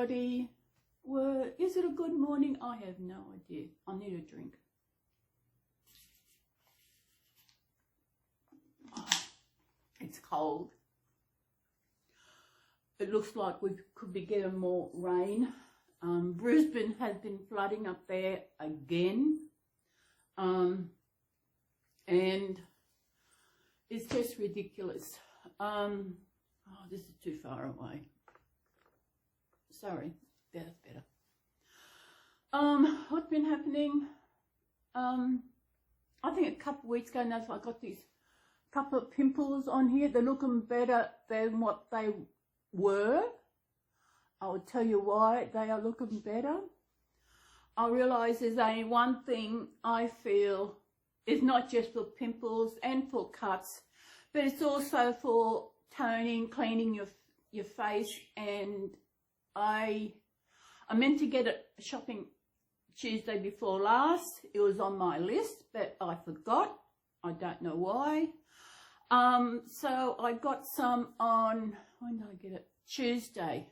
everybody. Well, is it a good morning? I have no idea. I need a drink. Oh, it's cold. It looks like we could be getting more rain. Brisbane has been flooding up there again. And it's just ridiculous. Oh, this is too far away. Sorry, that's better. What's been happening? I think a couple of weeks ago now, I got these couple of pimples on here. They're looking better than what they were. I will tell you why they are looking better. I realise there's only one thing I feel is not just for pimples and for cuts, but it's also for toning, cleaning your face. And I meant to get it shopping Tuesday before last. It was on my list, but I forgot. I don't know why. So I got some on, when did I get it? Tuesday.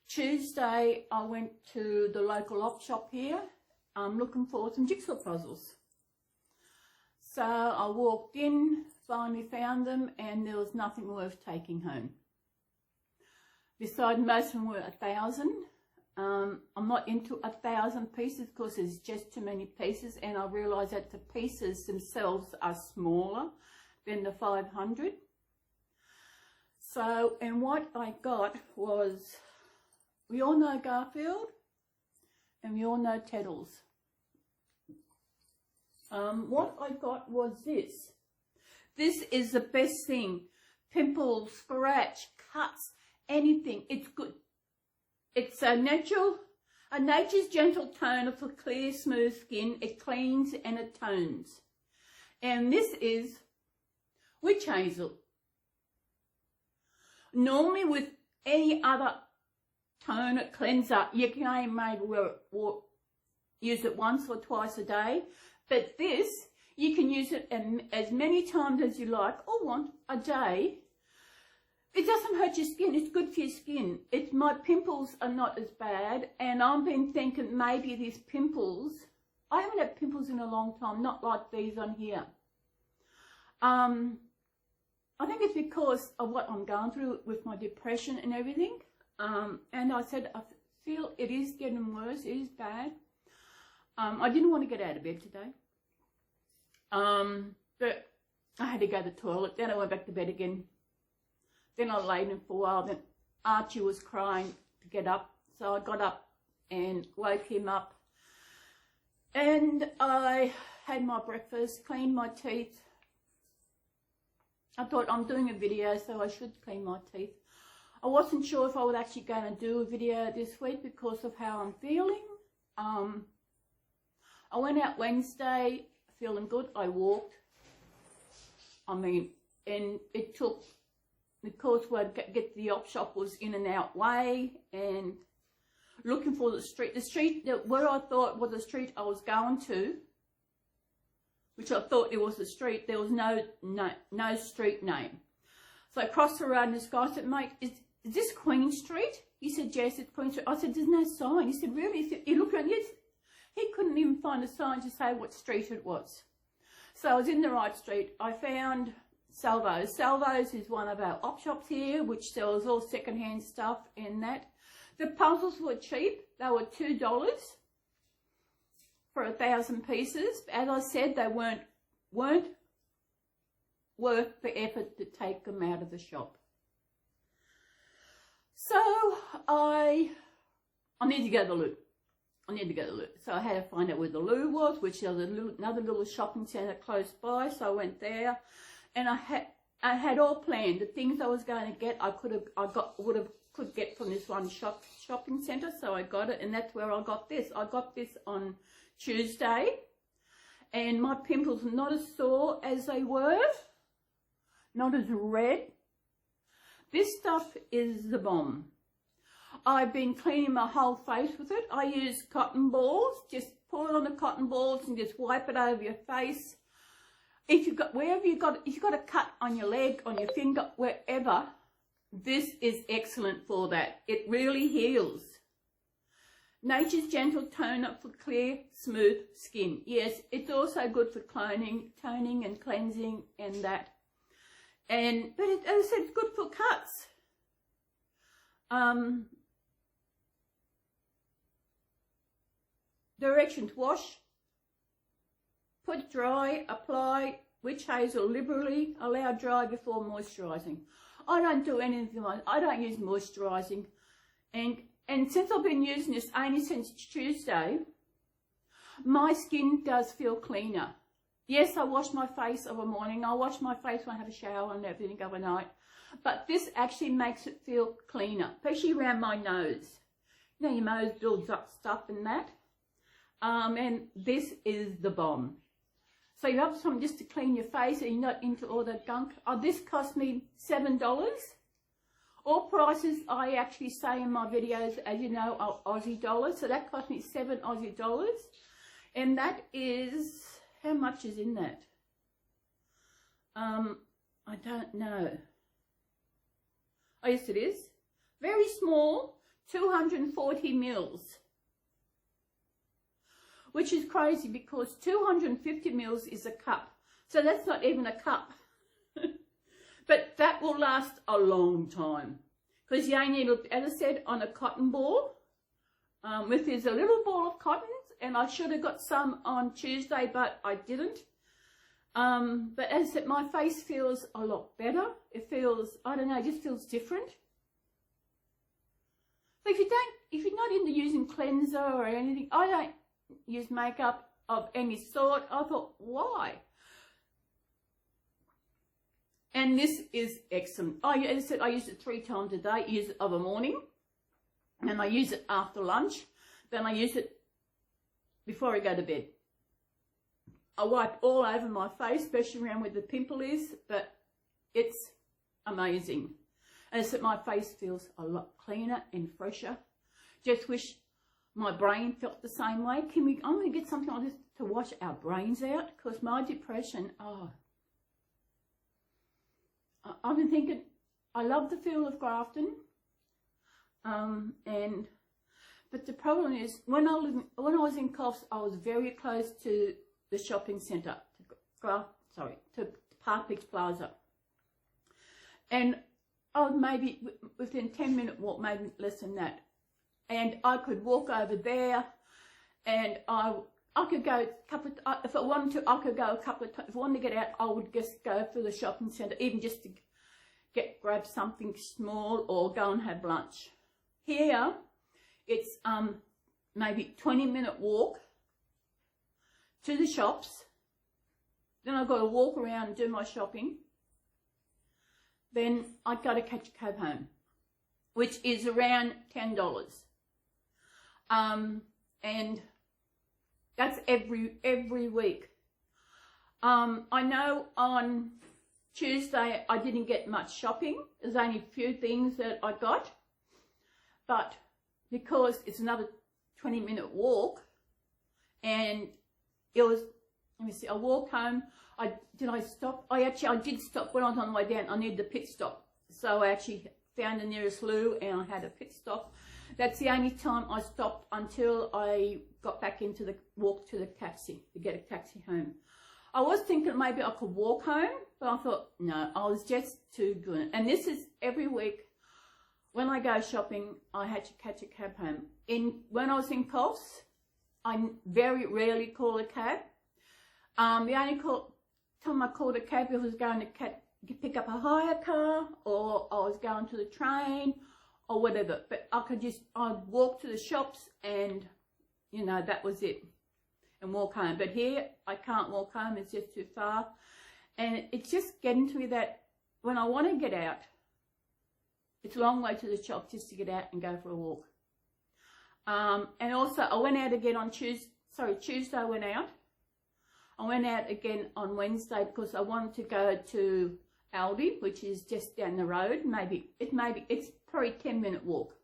Tuesday I went to the local op shop here. I'm looking for some jigsaw puzzles. So I walked in, finally found them, and there was nothing worth taking home. Besides, most of them were 1,000. I'm not into 1,000 pieces because there's just too many pieces, and I realised that the pieces themselves are smaller than the 500. So, and what I got was, we all know Garfield, and we all know Teddles. What I got was this. This is the best thing. Pimples, scratch, cuts, anything. It's good. It's a nature's gentle toner for clear, smooth skin. It cleans and it tones. And this is witch hazel. Normally with any other toner, cleanser, you can only maybe use it once or twice a day. But this, you can use it as many times as you like or want a day. It doesn't hurt your skin. It's good for your skin. My pimples are not as bad, and I've been thinking maybe these pimples, I haven't had pimples in a long time, not like these on here. I think it's because of what I'm going through with my depression and everything. And I said, I feel it is getting worse. It is bad. I didn't want to get out of bed today. But I had to go to the toilet. Then I went back to bed again. Then I laid in for a while. Then Archie was crying to get up. So I got up and woke him up. And I had my breakfast, cleaned my teeth. I thought, I'm doing a video, so I should clean my teeth. I wasn't sure if I was actually going to do a video this week because of how I'm feeling. I went out Wednesday feeling good. I walked. And it took, because where I'd get to the op shop was in and out way, and looking for the street where I thought was the street I was going to, which I thought it was the street, there was no street name. So I crossed the road and this guy said, mate, is this Queen Street? He said, yes, it's Queen Street. I said, there's no sign. He said, really? He said, he looked around, yes. He couldn't even find a sign to say what street it was. So I was in the right street. I found Salvo's. Salvo's is one of our op shops here, which sells all secondhand stuff and that. The puzzles were cheap. They were $2 for 1,000 pieces. As I said, they weren't worth the effort to take them out of the shop. So I need to go to the loo. So I had to find out where the loo was, which there was another little shopping centre close by. So I went there, and I had all planned. The things I was going to get, could get from this one shopping centre. So I got it, and that's where I got this. I got this on Tuesday, and my pimples are not as sore as they were, not as red. This stuff is the bomb. I've been cleaning my whole face with it. I use cotton balls. Just pour it on the cotton balls and just wipe it over your face. If you've got a cut on your leg, on your finger, wherever, this is excellent for that. It really heals. Nature's Gentle Toner for clear, smooth skin. Yes, it's also good for toning and cleansing and that. But as I said, it's good for cuts. Directions: wash, put dry, apply witch hazel liberally, allow dry before moisturising. I don't do anything like, I don't use moisturising, and since I've been using this only since Tuesday, my skin does feel cleaner. Yes, I wash my face of a morning, I wash my face when I have a shower and everything overnight, but this actually makes it feel cleaner, especially around my nose. You know, your nose builds up stuff and that. And this is the bomb. So you have something just to clean your face and you're not into all that gunk. This cost me $7. All prices I actually say in my videos, as you know, are Aussie dollars. So that cost me $7 Aussie dollars. And that is, how much is in that? I don't know. Oh, yes, it is. Very small, 240 mils. Which is crazy because 250 mils is a cup. So that's not even a cup. But that will last a long time. Because you only need, as I said, on a cotton ball. If there's a little ball of cotton, and I should have got some on Tuesday, but I didn't. But as I said, my face feels a lot better. It feels, I don't know, it just feels different. But if you're not into using cleanser or anything, I don't use makeup of any sort. I thought, why? And this is excellent. As I said, I use it 3 times a day. Use it of a morning, and I use it after lunch. Then I use it before I go to bed. I wipe all over my face, especially around where the pimple is, but it's amazing. And so my face feels a lot cleaner and fresher. Just wish my brain felt the same way. I'm going to get something like this to wash our brains out, because my depression, I've been thinking, I love the feel of Grafton, but the problem is, when I was in Coffs, I was very close to the shopping centre, to Park Beach Plaza, and I was maybe within 10-minute walk, maybe less than that, and I could walk over there, and I could go if I wanted to, I could go a couple of times. If I wanted to get out, I would just go through the shopping centre, even just to grab something small or go and have lunch. Here, it's maybe 20-minute walk to the shops. Then I've got to walk around and do my shopping. Then I've got to catch a cab home, which is around $10. And that's every week. I know on Tuesday I didn't get much shopping. There's only a few things that I got, but because it's another 20-minute walk, and it was, let me see, I walked home. Did I stop? I did stop when I was on the way down. I needed a pit stop, so I actually found the nearest loo and I had a pit stop. That's the only time I stopped until I got back into the walk to the taxi, to get a taxi home. I was thinking maybe I could walk home, but I thought, no, I was just too good. And this is every week. When I go shopping, I had to catch a cab home. When I was in Coffs, I very rarely call a cab. The only time I called a cab, if I was going to pick up a hire car, or I was going to the train, or whatever. But I'd walk to the shops, and, you know, that was it, and walk home. But here, I can't walk home, it's just too far. And it's just getting to me that when I want to get out, it's a long way to the shop just to get out and go for a walk. And also, I went out again on Tuesday I went out. I went out again on Wednesday because I wanted to go to Aldi, which is just down the road. It's probably a 10-minute walk.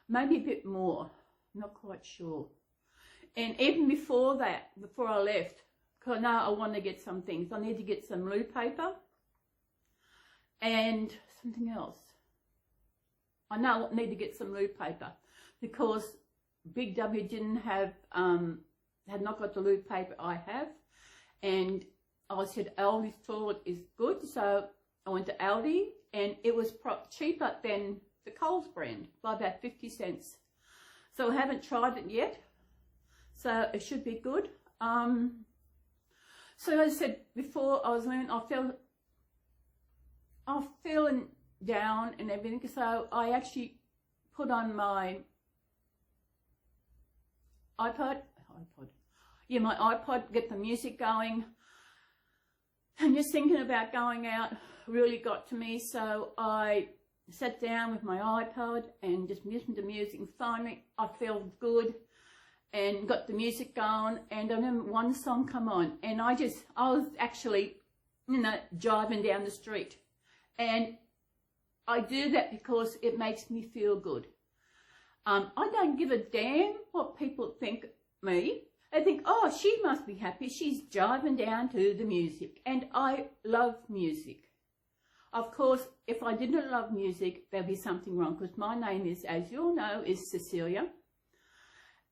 Maybe a bit more, not quite sure. And even before that, before I left, because I know I want to get some things. I need to get some loo paper and something else. I know I need to get some loo paper because Big W didn't have, had not got the loo paper I have, and I said Aldi's toilet is good, so I went to Aldi, and it was cheaper than the Coles brand by about 50 cents. So I haven't tried it yet, so it should be good. So as I said before, I feeling down and everything, so I actually put on my iPod, get the music going, and just thinking about going out really got to me, so I sat down with my iPod and just listened to music, and finally I felt good and got the music going, and I remember one song come on, and I was actually, driving down the street, and I do that because it makes me feel good. I don't give a damn what people think of me. They think, oh, she must be happy, she's driving down to the music, and I love music. Of course, if I didn't love music, there'd be something wrong, because my name is, as you all know, is Cecilia.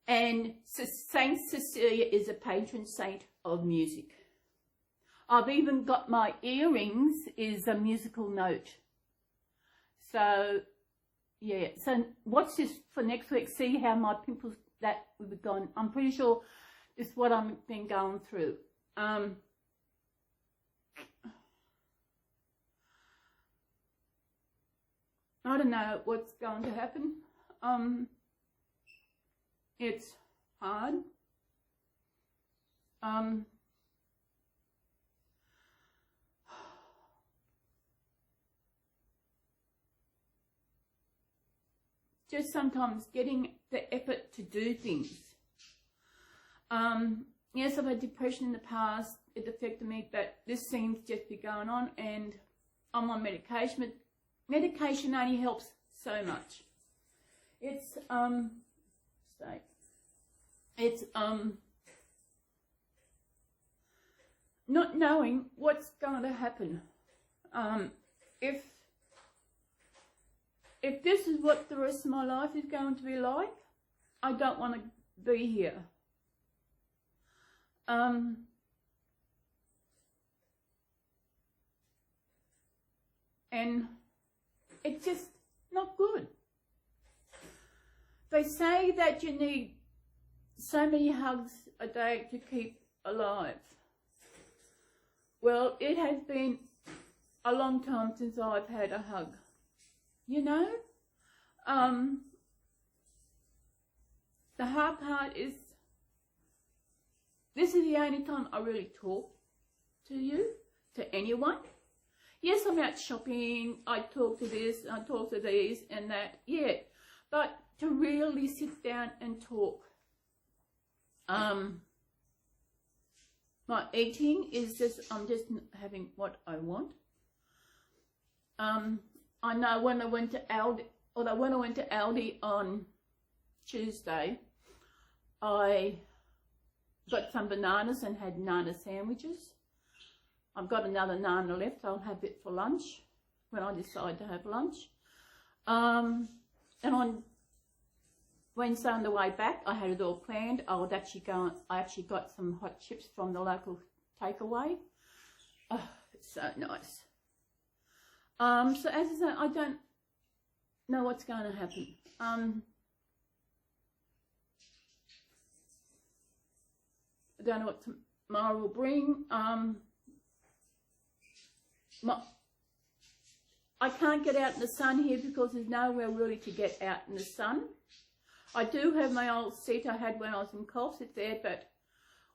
And Saint Cecilia is a patron saint of music. I've even got my earrings is a musical note. So, yeah. So watch this for next week. See how my pimples that we've gone. I'm pretty sure this is what I've been going through. I don't know what's going to happen. It's hard. Just sometimes getting the effort to do things. Yes, I've had depression in the past. It affected me, but this seems to just be going on, and I'm on medication. Medication only helps so much. It's not knowing what's going to happen. If this is what the rest of my life is going to be like, I don't want to be here. And it's just not good. They say that you need so many hugs a day to keep alive. Well, it has been a long time since I've had a hug. You know? The hard part is, this is the only time I really talk to you, to anyone. Yes, I'm out shopping, I talk to this, I talk to these and that, yeah. But to really sit down and talk. My eating is just, I'm just having what I want. I know when I went to Aldi, on Tuesday, I got some bananas and had nana sandwiches. I've got another nana left. I'll have it for lunch when I decide to have lunch. And on Wednesday on the way back, I had it all planned. I actually got some hot chips from the local takeaway. Oh, it's so nice. So as I say, I don't know what's going to happen. I don't know what tomorrow will bring. I can't get out in the sun here because there's nowhere really to get out in the sun. I do have my old seat I had when I was in Colset there, but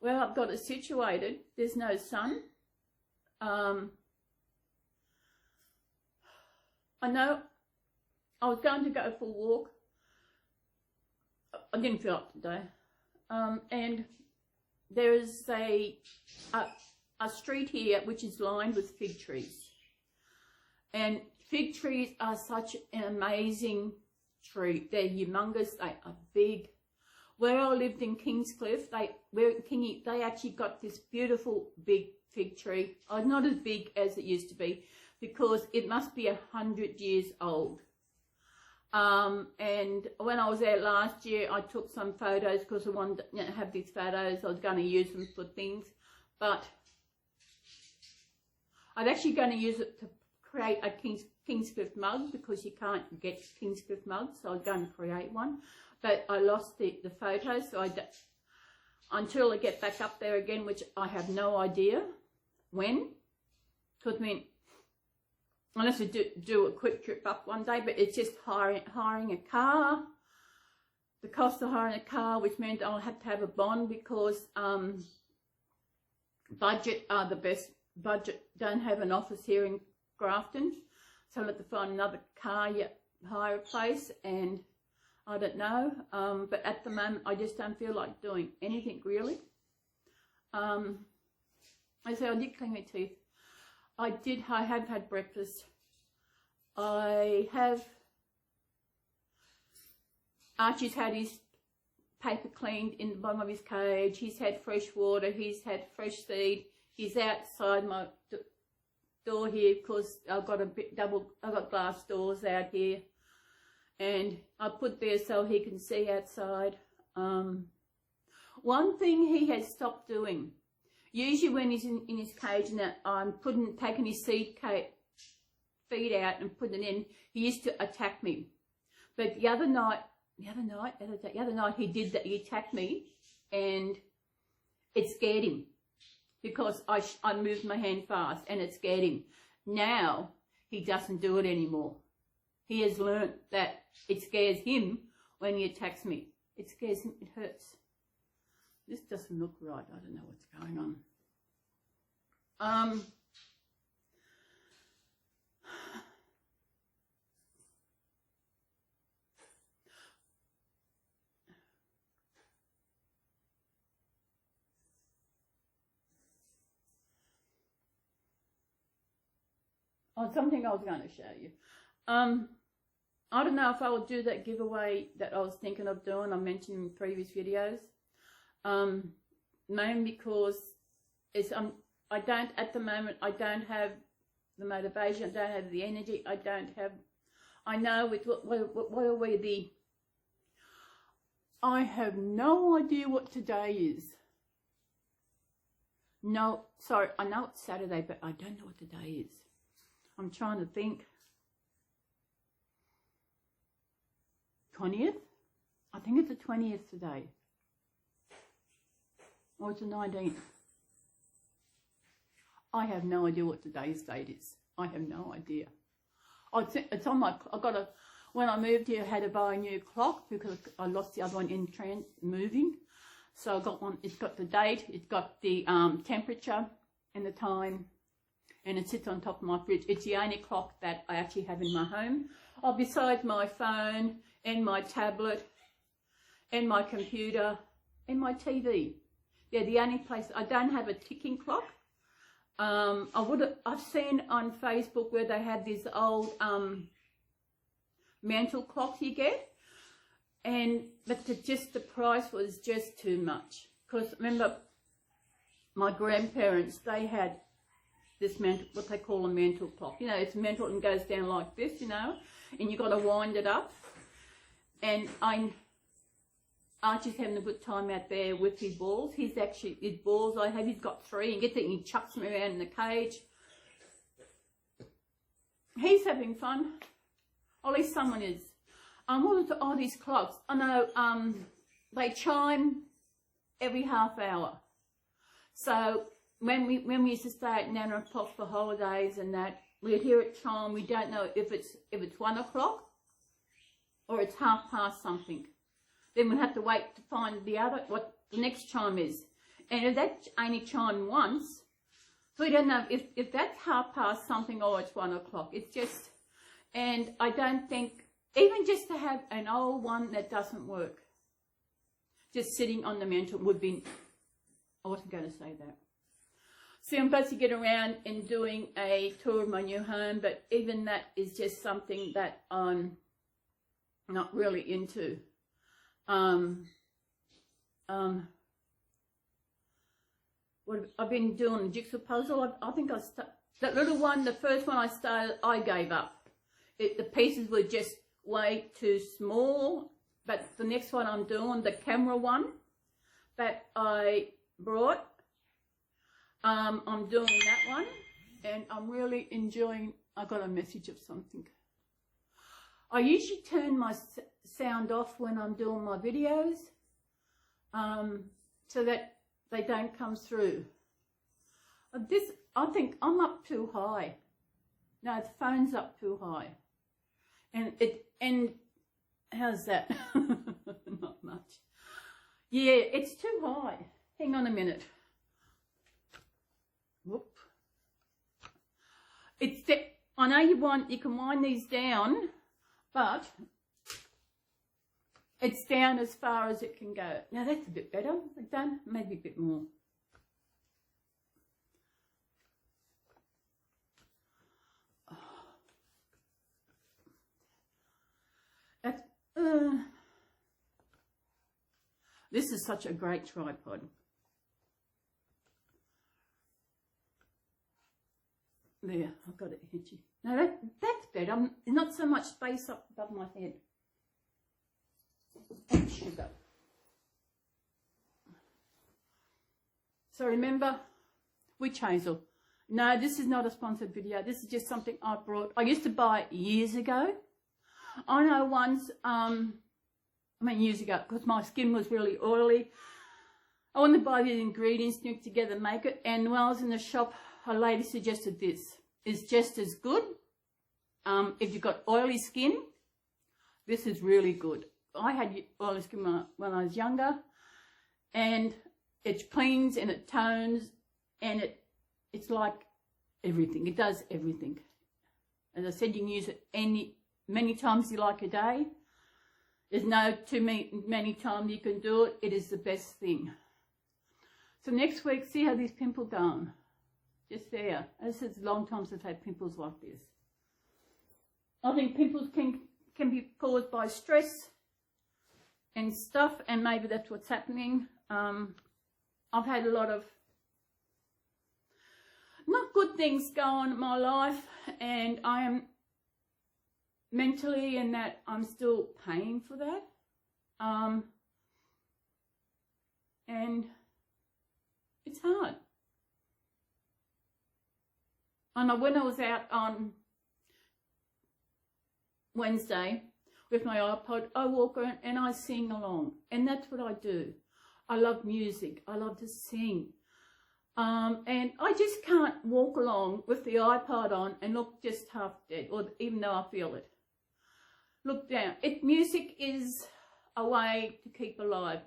where I've got it situated, there's no sun. I know I was going to go for a walk. I didn't feel up today. And there is a street here which is lined with fig trees. And fig trees are such an amazing tree. They're humongous, they are big. Where I lived in Kingscliff, they actually got this beautiful big fig tree. Not as big as it used to be, because it must be 100 years old. And when I was there last year, I took some photos because I wanted to have these photos. I was going to use them for things, but I'm actually going to use it to create a Kingscliff mug because you can't get Kingscliff mugs, so I'm going to create one. But I lost the photos, so until I get back up there again, which I have no idea when. Because I mean, unless I do a quick trip up one day, but it's just hiring a car. The cost of hiring a car, which meant I'll have to have a bond because budget are the best. Budget don't have an office here in Grafton, so I'll have to find another car hire place, and I don't know. But at the moment, I just don't feel like doing anything really. I say I did clean my teeth. I have had breakfast. Archie's had his paper cleaned in the bottom of his cage. He's had fresh water. He's had fresh feed. He's outside my door here because I've got I've got glass doors out here, and I put there so he can see outside. One thing he has stopped doing. Usually when he's in his cage and I'm taking his feed out and putting it in, he used to attack me. But the other night he did that. He attacked me, and it scared him because I moved my hand fast, and it scared him. Now he doesn't do it anymore. He has learnt that it scares him when he attacks me. It scares him. It hurts. This doesn't look right. I don't know what's going on. Something I was going to show you. I don't know if I will do that giveaway that I was thinking of doing. I mentioned in previous videos. Mainly because I don't have the motivation, I don't have the energy, I know with I have no idea what today is. No, sorry, I know it's Saturday, but I don't know what today is. I'm trying to think. 20th? I think it's the 20th today. Or it's the 19th. I have no idea what today's date is. I have no idea. It's on my, when I moved here, I had to buy a new clock because I lost the other one in moving. So I got one, it's got the date, it's got the temperature and the time, and it sits on top of my fridge. It's the only clock that I actually have in my home. Besides my phone and my tablet and my computer and my TV. They're the only place. I don't have a ticking clock. I've seen on Facebook where they have these old mantle clocks you get, but the price was just too much. Because remember, my grandparents, they had this mantle, what they call a mantle clock. You know, it's mantle and goes down like this, you know, and you got to wind it up. And Archie's having a good time out there with his balls. His balls I have, he's got 3, and he chucks them around in the cage. He's having fun. Or at least someone is. What are all these clocks? I know they chime every half hour. So when we used to stay at Nana and Pop for holidays and that, we'd hear it chime. We don't know if it's 1 o'clock or it's 1/2 something. Then we'll have to wait to find what the next chime is. And if that only chimed once, we don't know if that's 1/2 something or it's 1 o'clock. It's just, and I don't think, even just to have an old one that doesn't work, just sitting on the mantle would be, I wasn't going to say that. See, I'm supposed to get around and doing a tour of my new home, but even that is just something that I'm not really into. What I've been doing a jigsaw puzzle. I think that little one, the first one I started, I gave up. The pieces were just way too small, but the next one I'm doing, the camera one that I brought, I'm doing that one, and I'm really enjoying. I got a message of something. I usually turn my sound off when I'm doing my videos, so that they don't come through. I think I'm up too high. No, the phone's up too high, and how's that? Not much. Yeah, it's too high. Hang on a minute. Whoop. I know you can wind these down, but it's down as far as it can go. Now that's a bit better. Done. Maybe a bit more. This is such a great tripod. There, I've got it hitchy. No, that's better. Not so much space up above my head. And sugar. So remember, which Hazel? No, this is not a sponsored video. This is just something I brought. I used to buy it years ago. I know once, years ago, because my skin was really oily. I wanted to buy these ingredients, mix together, make it. And when I was in the shop, a lady suggested this. It's just as good. If you've got oily skin, this is really good. I had oily skin when I was younger, and it cleans and it tones, and it's like everything. It does everything. As I said, you can use it many times you like a day. There's no too many times you can do it. It is the best thing. So next week, see how these pimples going. Just there. This is a long time since I've had pimples like this. I think pimples can be caused by stress and stuff, and maybe that's what's happening. I've had a lot of not good things go on in my life, and I am mentally in that I'm still paying for that. And it's hard. And when I was out on Wednesday with my iPod, I walk around and I sing along. And that's what I do. I love music. I love to sing. And I just can't walk along with the iPod on and look just half dead, or even though I feel it. Look down. Music is a way to keep alive.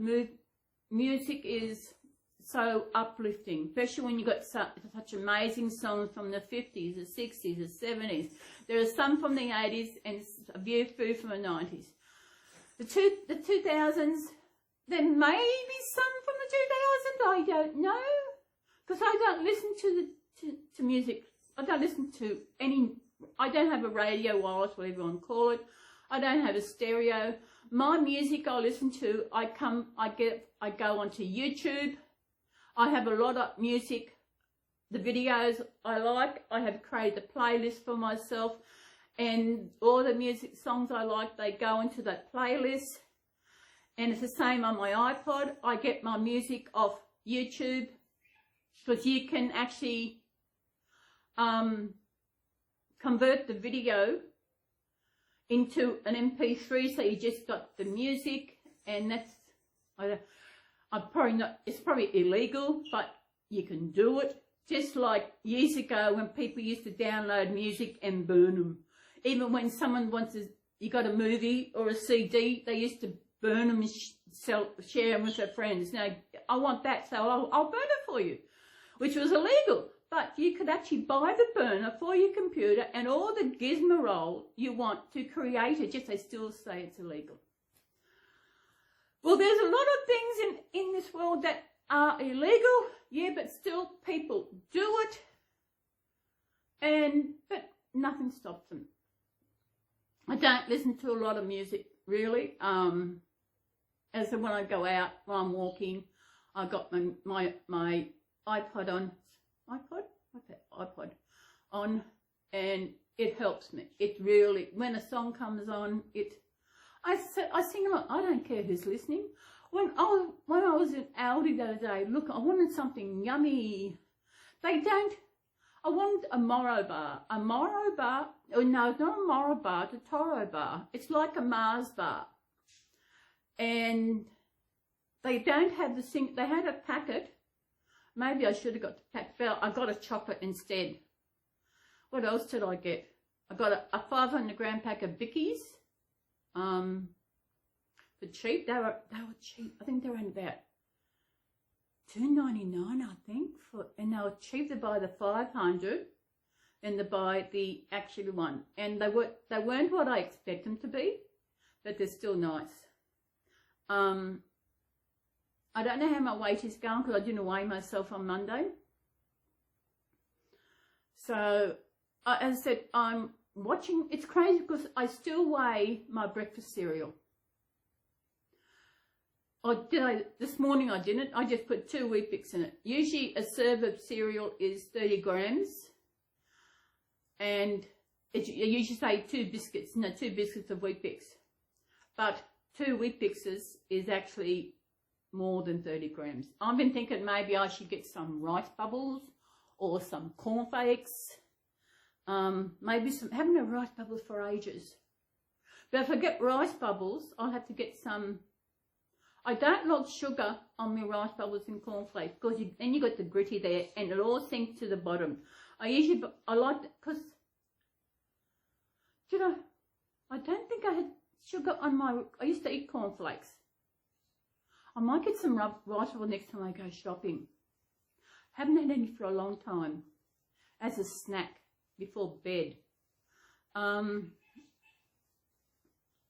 Music is so uplifting, especially when you've got such amazing songs from the 50s, the 60s, the 70s. There are some from the 80s and a few from the 90s. The 2000s, there may be some from the 2000s, I don't know, because I don't listen to music. I don't listen to I don't have a radio wireless, whatever you want to call it. I don't have a stereo. My music I listen to, I go onto YouTube. I have a lot of music, the videos I like. I have created a playlist for myself, and all the music songs I like, they go into that playlist. And it's the same on my iPod. I get my music off YouTube, because you can actually convert the video into an MP3, so you just got the music, and that's, it's probably illegal, but you can do it. Just like years ago when people used to download music and burn them. Even when someone you got a movie or a CD, they used to burn them and share them with their friends. Now, I want that, so I'll burn it for you, which was illegal. But you could actually buy the burner for your computer and all the gizmo you want to create it, just they still say it's illegal. Well, there's a lot of things in this world that are illegal, yeah, but still people do it, but nothing stops them. I don't listen to a lot of music, really. As when I go out, when I'm walking, I got my iPod on. iPod on, and it helps me. It really, when a song comes on, I sing along. I don't care who's listening. When I was in Aldi the other day, look, I wanted something yummy. They don't. I wanted a Morrow bar. A Morrow bar. Oh no, it's not a Morrow bar. It's a Toro bar. It's like a Mars bar. And they don't have the sing. They had a packet. Maybe I should have got the packet, but I got a chocolate instead. What else did I get? I got a 500-gram pack of Vickies. For cheap. They were cheap. I think they were in about $2.99, I think, and they were cheap to buy the 500 than to buy the actual one. And they weren't what I expect them to be, but they're still nice. I don't know how my weight is going because I didn't weigh myself on Monday. So, as I said, I'm watching. It's crazy because I still weigh my breakfast cereal. This morning I didn't. I just put 2 Wheat Bix in it. Usually a serve of cereal is 30 grams. And I usually say 2 biscuits of Wheat Bix. But 2 Wheat Bixes is actually more than 30 grams. I've been thinking maybe I should get some rice bubbles or some cornflakes. Maybe haven't had rice bubbles for ages. But if I get rice bubbles, I'll have to get some. I don't like sugar on my rice bubbles and cornflakes because then you got the gritty there and it all sinks to the bottom. I like it because, you know, I don't think I had sugar on I used to eat cornflakes. I might get some rice bubbles next time I go shopping. Haven't had any for a long time as a snack before bed.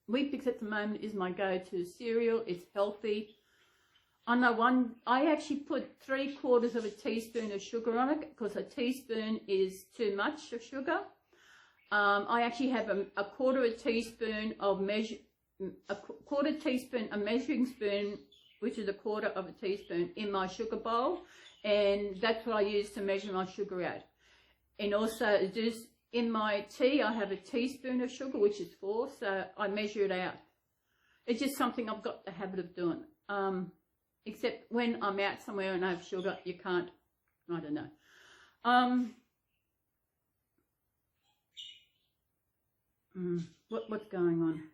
Wheat Bix at the moment is my go-to cereal. It's healthy. I actually put 3/4 of a teaspoon of sugar on it because a teaspoon is too much of sugar. I actually have a measuring spoon, which is 1/4 of a teaspoon in my sugar bowl, and that's what I use to measure my sugar out. And also just in my tea, I have a teaspoon of sugar, which is 4, so I measure it out. It's just something I've got the habit of doing. Except when I'm out somewhere and I have sugar, you can't, I don't know. What's going on?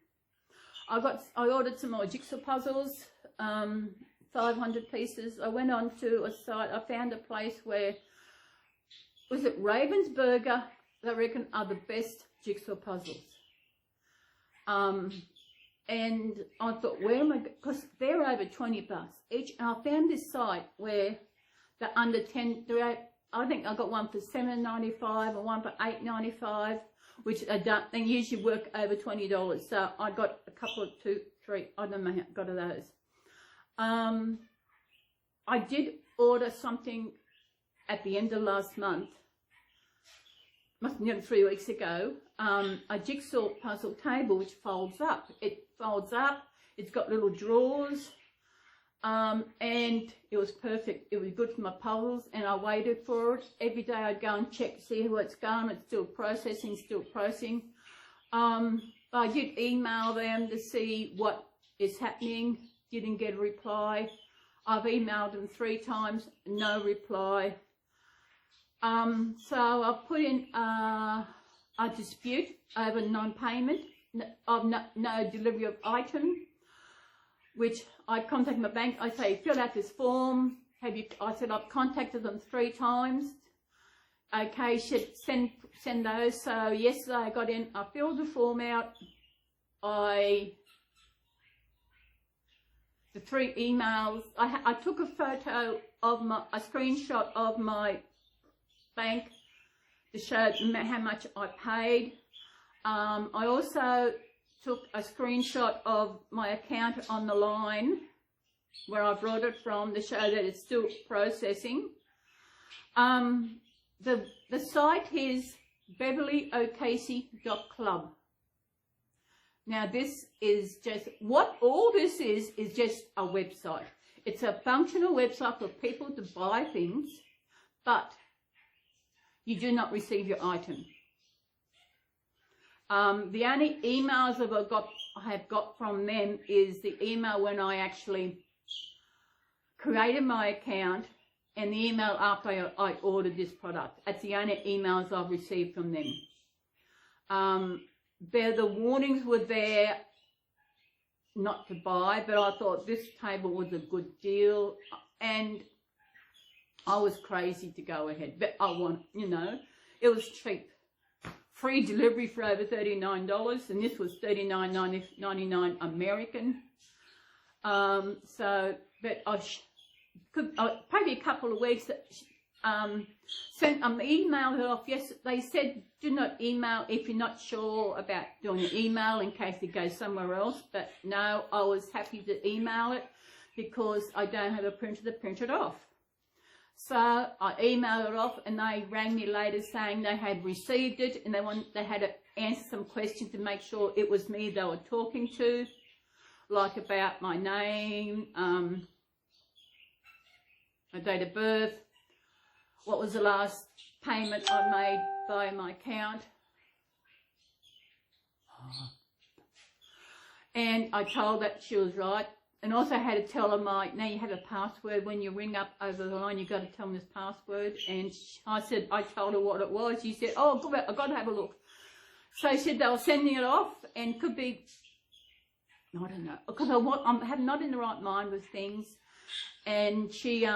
I ordered some more Jigsaw Puzzles, 500 pieces. I went on to a site, I found a place where, was it Ravensburger? I reckon are the best Jigsaw Puzzles. And I thought, where am I? Because they're over $20 each. And I found this site where they're under 10. I think I got one for $7.95 and one for $8.95, which they usually work over $20. So I got a couple of 2, 3. I don't know how I got of those. I did order something at the end of last month. Must have been 3 weeks ago, a jigsaw puzzle table which folds up. It folds up, it's got little drawers, and it was perfect. It was good for my puzzles, and I waited for it. Every day I'd go and check to see how it's going. It's still processing, I did email them to see what is happening. Didn't get a reply. I've emailed them 3 times, no reply. So I put in a dispute over non-payment of no delivery of item, which I contact my bank. I say, fill out this form. I said, I've contacted them 3 times. Okay, should send those. So yesterday I got in, I filled the form out. The 3 emails. I took a photo of a screenshot of my bank to show how much I paid. I also took a screenshot of my account on the line where I brought it from to show that it's still processing. The site is beverlyocasey.club. Now this is just, what all this is just a website. It's a functional website for people to buy things, but you do not receive your item. The only emails that I have got from them is the email when I actually created my account and the email after I ordered this product. That's the only emails I've received from them. The warnings were there not to buy, but I thought this table was a good deal and I was crazy to go ahead. But I want, you know, it was cheap. Free delivery for over $39 and this was $39.99 American. But I probably a couple of weeks sent emailed it off. Yes, they said do not email if you're not sure about doing an email in case it goes somewhere else. But no, I was happy to email it because I don't have a printer to print it off. So I emailed it off and they rang me later saying they had received it and they had to answer some questions to make sure it was me they were talking to, like about my name, my date of birth, what was the last payment I made by my account. And I told that she was right. And also had to tell her now you have a password. When you ring up over the line, you've got to tell them this password. And I told her what it was. She said, oh, I've got to have a look. So she said they were sending it off and could be, I don't know, because I'm not in the right mind with things. And she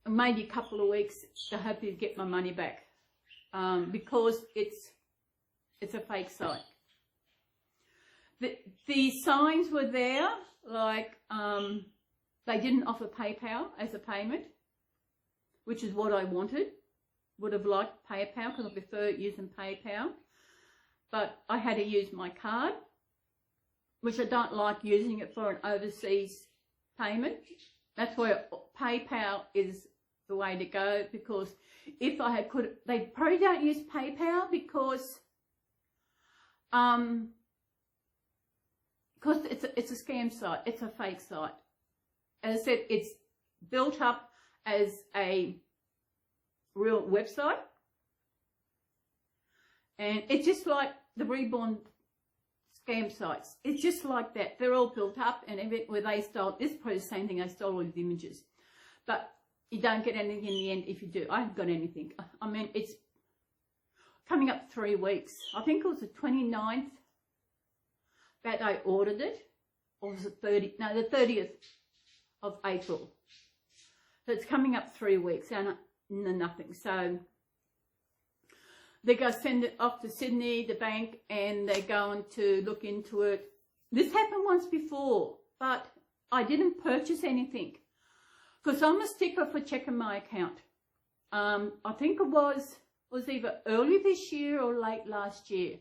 maybe a couple of weeks to hopefully get my money back because it's a fake site. The signs were there, like they didn't offer PayPal as a payment, which is what I wanted. Would have liked PayPal because I prefer using PayPal, but I had to use my card, which I don't like using it for an overseas payment. That's why PayPal is the way to go, because if I they probably don't use PayPal because it's a scam site, it's a fake site. As I said, it's built up as a real website, and it's just like the Reborn scam sites. It's just like that. They're all built up, and where they stole, it's probably the same thing. They stole all these images, but you don't get anything in the end if you do. I haven't got anything. I mean, it's coming up 3 weeks. I think it was the 29th that I ordered it, or was it 30? No, the 30th of April. So it's coming up 3 weeks and nothing. So they're going to send it off to Sydney, the bank, and they're going to look into it. This happened once before, but I didn't purchase anything because I'm a stickler for checking my account. I think it was either early this year or late last year.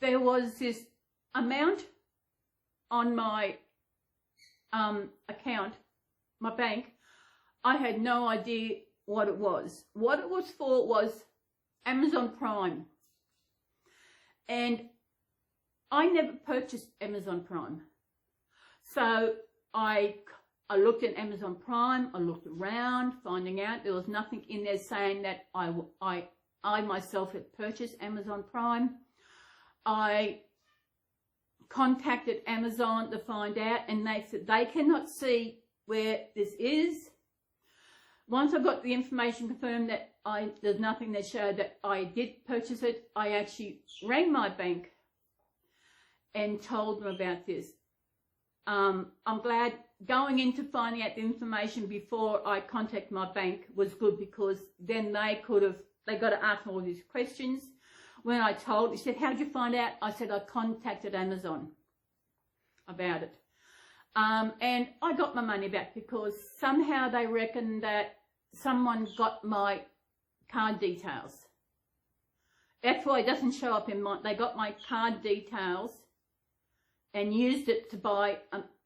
There was this amount on my account, my bank. I had no idea what it was. What it was for was Amazon Prime. And I never purchased Amazon Prime. So I looked at Amazon Prime, I looked around, finding out there was nothing in there saying that I myself had purchased Amazon Prime. I contacted Amazon to find out, and they said they cannot see where this is. Once I got the information confirmed that there's nothing that showed that I did purchase it, I actually rang my bank and told them about this. I'm glad going into finding out the information before I contact my bank was good, because then they got to ask me all these questions. When I told, he said, how'd you find out? I said, I contacted Amazon about it. And I got my money back because somehow they reckon that someone got my card details. That's why it doesn't show up in they got my card details and used it to buy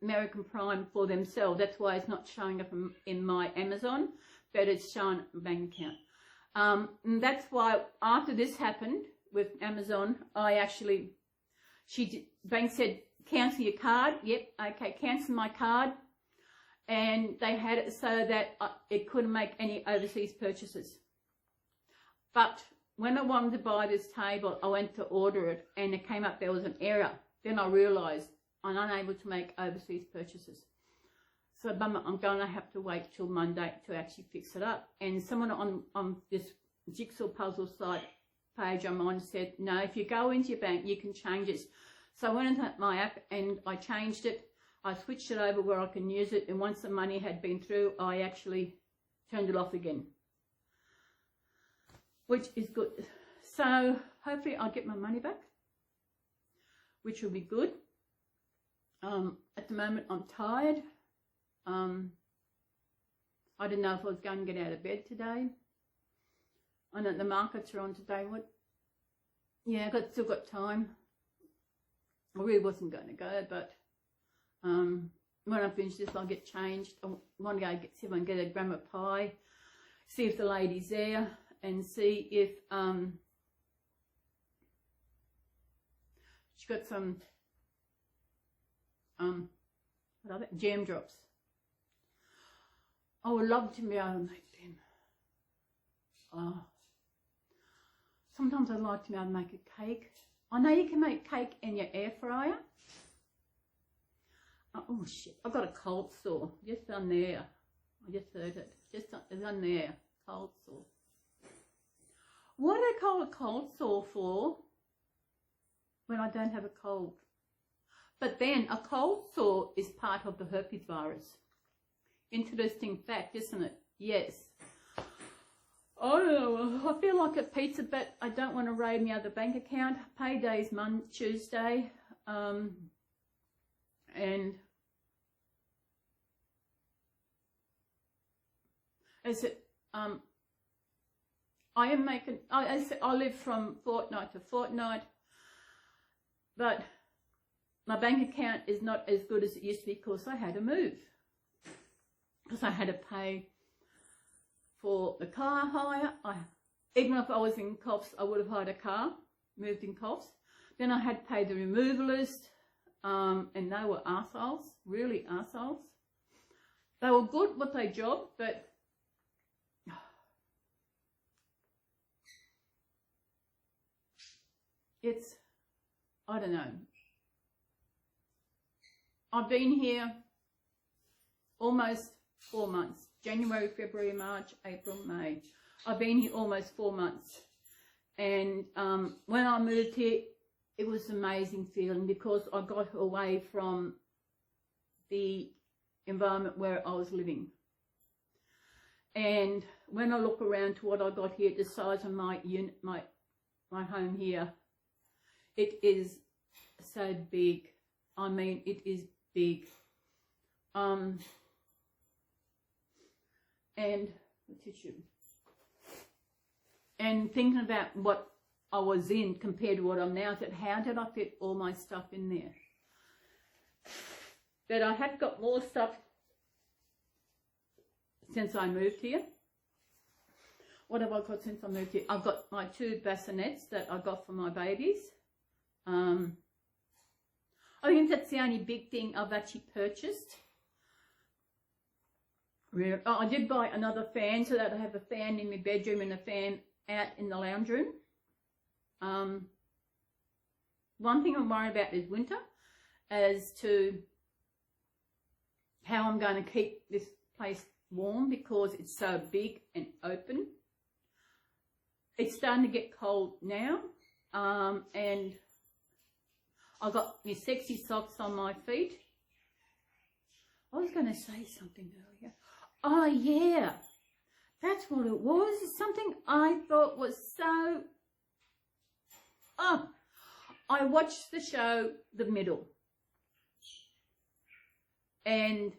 American Prime for themselves. That's why it's not showing up in my Amazon, but it's showing up in my bank account. And that's why after this happened with Amazon, bank said, cancel your card. Yep, okay, cancel my card. And they had it so that it couldn't make any overseas purchases. But when I wanted to buy this table, I went to order it and it came up there was an error. Then I realised I'm unable to make overseas purchases. So I'm going to have to wait till Monday to actually fix it up. And someone on this Jigsaw Puzzles site page I'm on said, no, if you go into your bank, you can change it. So I went into my app and I changed it. I switched it over where I can use it. And once the money had been through, I actually turned it off again, which is good. So hopefully I'll get my money back, which will be good. At the moment I'm tired. I didn't know if I was going to get out of bed today. I know the markets are on today. What? Yeah, still got time. I really wasn't going to go, but when I finish this, I'll get changed. I want to go see if I can get a grandma pie, see if the lady's there, and see if she's got some what are they? Jam drops. I would love to be able to make them. Oh. Sometimes I'd like to be able to make a cake. I know you can make cake in your air fryer. Oh shit, I've got a cold sore just on there. I just heard it. Just on there. Cold sore. What do they call a cold sore for when I don't have a cold? But then a cold sore is part of the herpes virus. Interesting fact, isn't it? Yes. I don't know. I feel like a pizza, but I don't want to raid my other bank account. Payday's Tuesday. And as it, I am making, I live from fortnight to fortnight, but my bank account is not as good as it used to be because I had to move. Because I had to pay for the car hire. Even if I was in Coffs, I would have hired a car, moved in Coffs. Then I had to pay the removalist, and they were arseholes, really arseholes. They were good with their job, but it's, I don't know. I've been here almost 4 months. January, February, March, April, May. I've been here almost 4 months. And when I moved here, it was an amazing feeling because I got away from the environment where I was living. And when I look around to what I got here, the size of my unit, my home here, it is so big. I mean, it is big. And the tissue. And thinking about what I was in compared to what I'm now, I said, how did I fit all my stuff in there? But I have got more stuff since I moved here. What have I got since I moved here? I've got my 2 bassinets that I got for my babies. I think that's the only big thing I've actually purchased. Oh, I did buy another fan so that I have a fan in my bedroom and a fan out in the lounge room. One thing I'm worried about is winter as to how I'm going to keep this place warm because it's so big and open. It's starting to get cold now, and I've got my sexy socks on my feet. I was going to say something earlier. Oh yeah, that's what it was. It's something I thought was so... Oh, I watched the show The Middle. And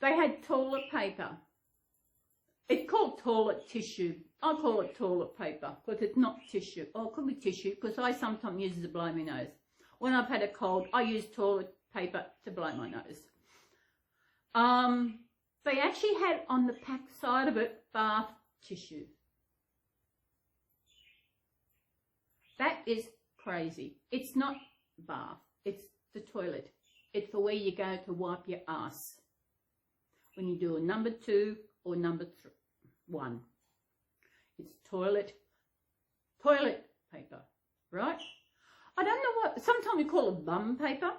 they had toilet paper. It's called toilet tissue. I call it toilet paper because it's not tissue. Oh, it could be tissue because I sometimes use it to blow my nose. When I've had a cold, I use toilet paper to blow my nose. They actually had on the back side of it bath tissue. That is crazy. It's not bath. It's the toilet. It's for where you go to wipe your ass when you do a number 2 or number 1. It's toilet toilet paper, right? I don't know what, sometimes we call it bum paper.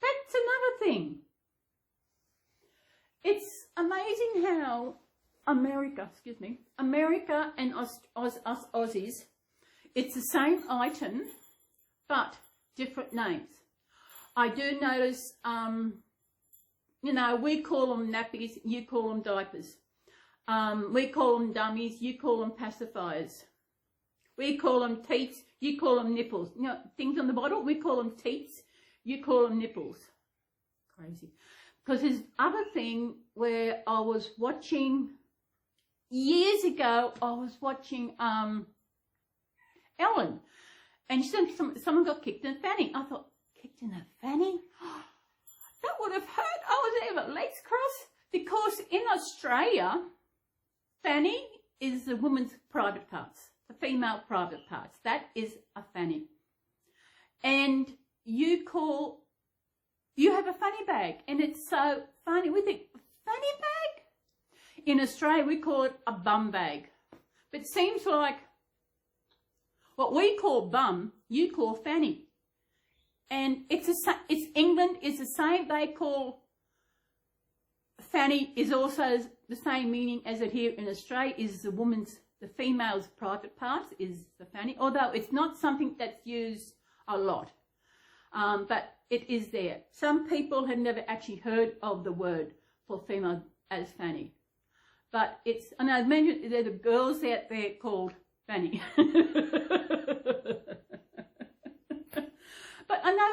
That's another thing. It's amazing how America and us Aussies, it's the same item, but different names. I do notice, you know, we call them nappies, you call them diapers. We call them dummies, you call them pacifiers. We call them teats, you call them nipples. You know, things on the bottle, we call them teats, you call them nipples. Crazy. Because there's other thing where I was watching, years ago, I was watching Ellen. And she said someone got kicked in the fanny. I thought, kicked in the fanny? That would have hurt. I was there with legs crossed. Because in Australia, fanny is the woman's private parts, the female private parts. That is a fanny. And you have a fanny bag. And it's so funny. We think, fanny bag? In Australia, we call it a bum bag. But it seems like what we call bum, you call fanny. And it's England is the same. They call fanny is also the same meaning as it here in Australia is the female's private parts is the fanny. Although it's not something that's used a lot, but it is there. Some people have never actually heard of the word for female as fanny, but it's. And I mentioned there are the girls out there called fanny. But I know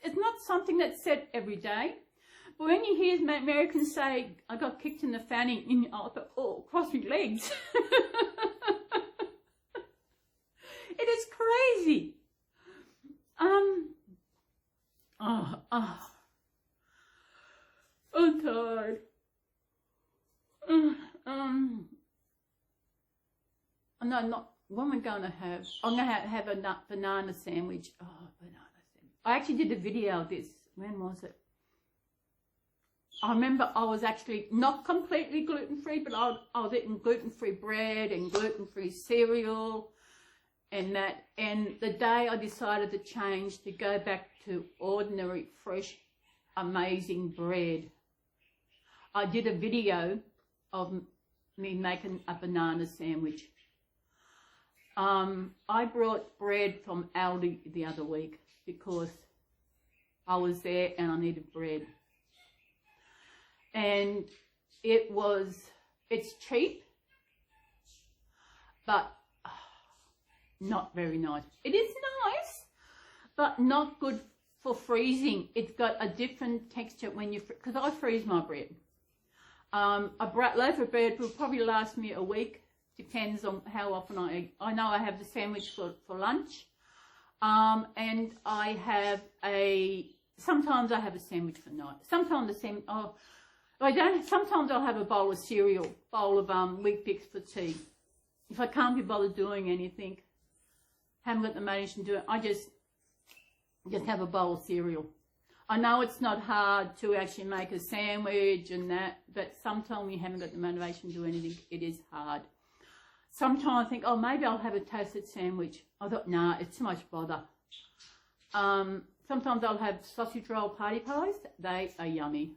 it's not something that's said every day. But when you hear Americans say, I got kicked in the fanny, and I thought, oh, cross my legs. It is crazy. I'm tired. No, not. What am I going to have? I'm going to have a banana sandwich. Oh, banana sandwich. I actually did a video of this. When was it? I remember I was actually not completely gluten-free, but I was eating gluten-free bread and gluten-free cereal and that. And the day I decided to change, to go back to ordinary, fresh, amazing bread, I did a video of me making a banana sandwich. I brought bread from Aldi the other week because I was there and I needed bread. And it's cheap, but not very nice. It is nice, but not good for freezing. It's got a different texture when you, because I freeze my bread. A loaf of bread will probably last me a week. Depends on how often I eat. I know I have the sandwich for lunch, and sometimes I have a sandwich for night. Sometimes sometimes I'll have a bowl of cereal, bowl of Wheat Bix for tea. If I can't be bothered doing anything, haven't got the motivation to do it, I just have a bowl of cereal. I know it's not hard to actually make a sandwich and that, but sometimes you haven't got the motivation to do anything, it is hard. Sometimes I think, oh, maybe I'll have a toasted sandwich. I thought, nah, it's too much bother. Sometimes I'll have sausage roll party pies. They are yummy.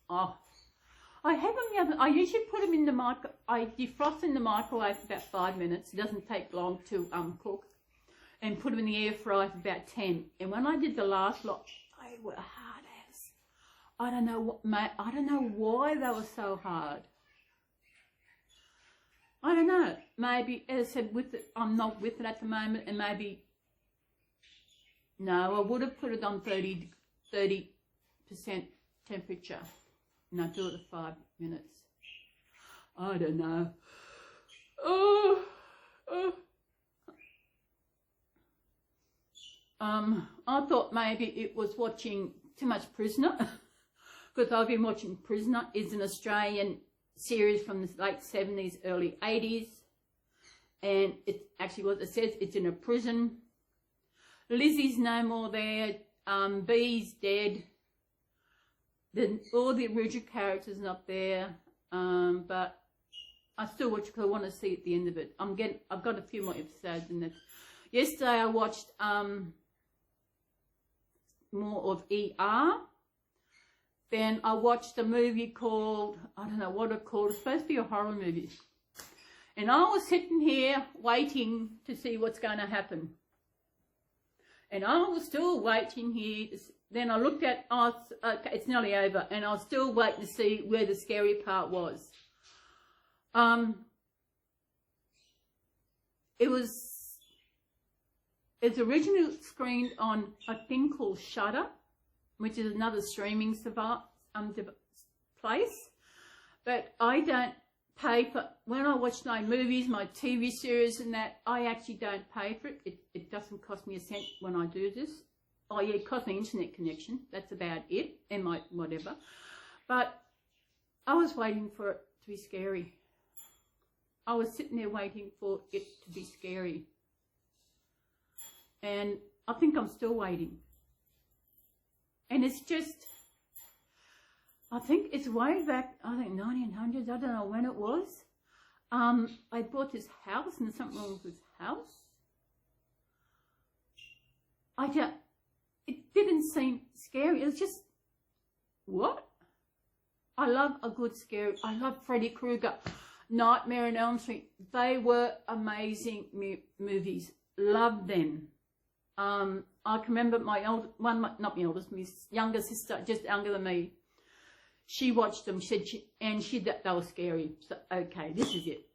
Oh, I have them I usually put them in the I defrost in the microwave for about 5 minutes. It doesn't take long to cook. And put them in the air fryer for about 10. And when I did the last lot, they were hard as. I don't know why they were so hard. I don't know. Maybe, as I said, I'm not with it at the moment, and maybe, no, I would have put it on 30% temperature. And I do it for 5 minutes. I don't know. I thought maybe it was watching too much Prisoner, because I've been watching Prisoner. It's an Australian series from the late 70s, early 80s, and it actually, what it says, it's in a prison. Lizzie's no more there. Bee's dead. All the original characters not there, but I still watch because I want to see at the end of it. I've got a few more episodes in it. Yesterday I watched more of ER. Then I watched a movie called, I don't know what it's called. It's supposed to be a horror movie. And I was sitting here waiting to see what's going to happen. And I was still waiting here. Then I looked at, okay, it's nearly over. And I was still waiting to see where the scary part was. It's originally screened on a thing called Shudder, which is another streaming place. But I don't pay for, when I watch my movies, my TV series and that, I actually don't pay for it. It doesn't cost me a cent when I do this. Oh yeah, it costs me internet connection. That's about it, and my whatever. But I was waiting for it to be scary. I was sitting there waiting for it to be scary. And I think I'm still waiting. And it's just, I think it's way back, I think 1900s, I don't know when it was. I bought this house and there's something wrong with this house. It didn't seem scary. It was just, what? I love a good scary, I love Freddy Krueger, Nightmare on Elm Street. They were amazing movies. Loved them. I can remember my younger sister, just younger than me. She watched them. She said that they were scary. So okay, this is it.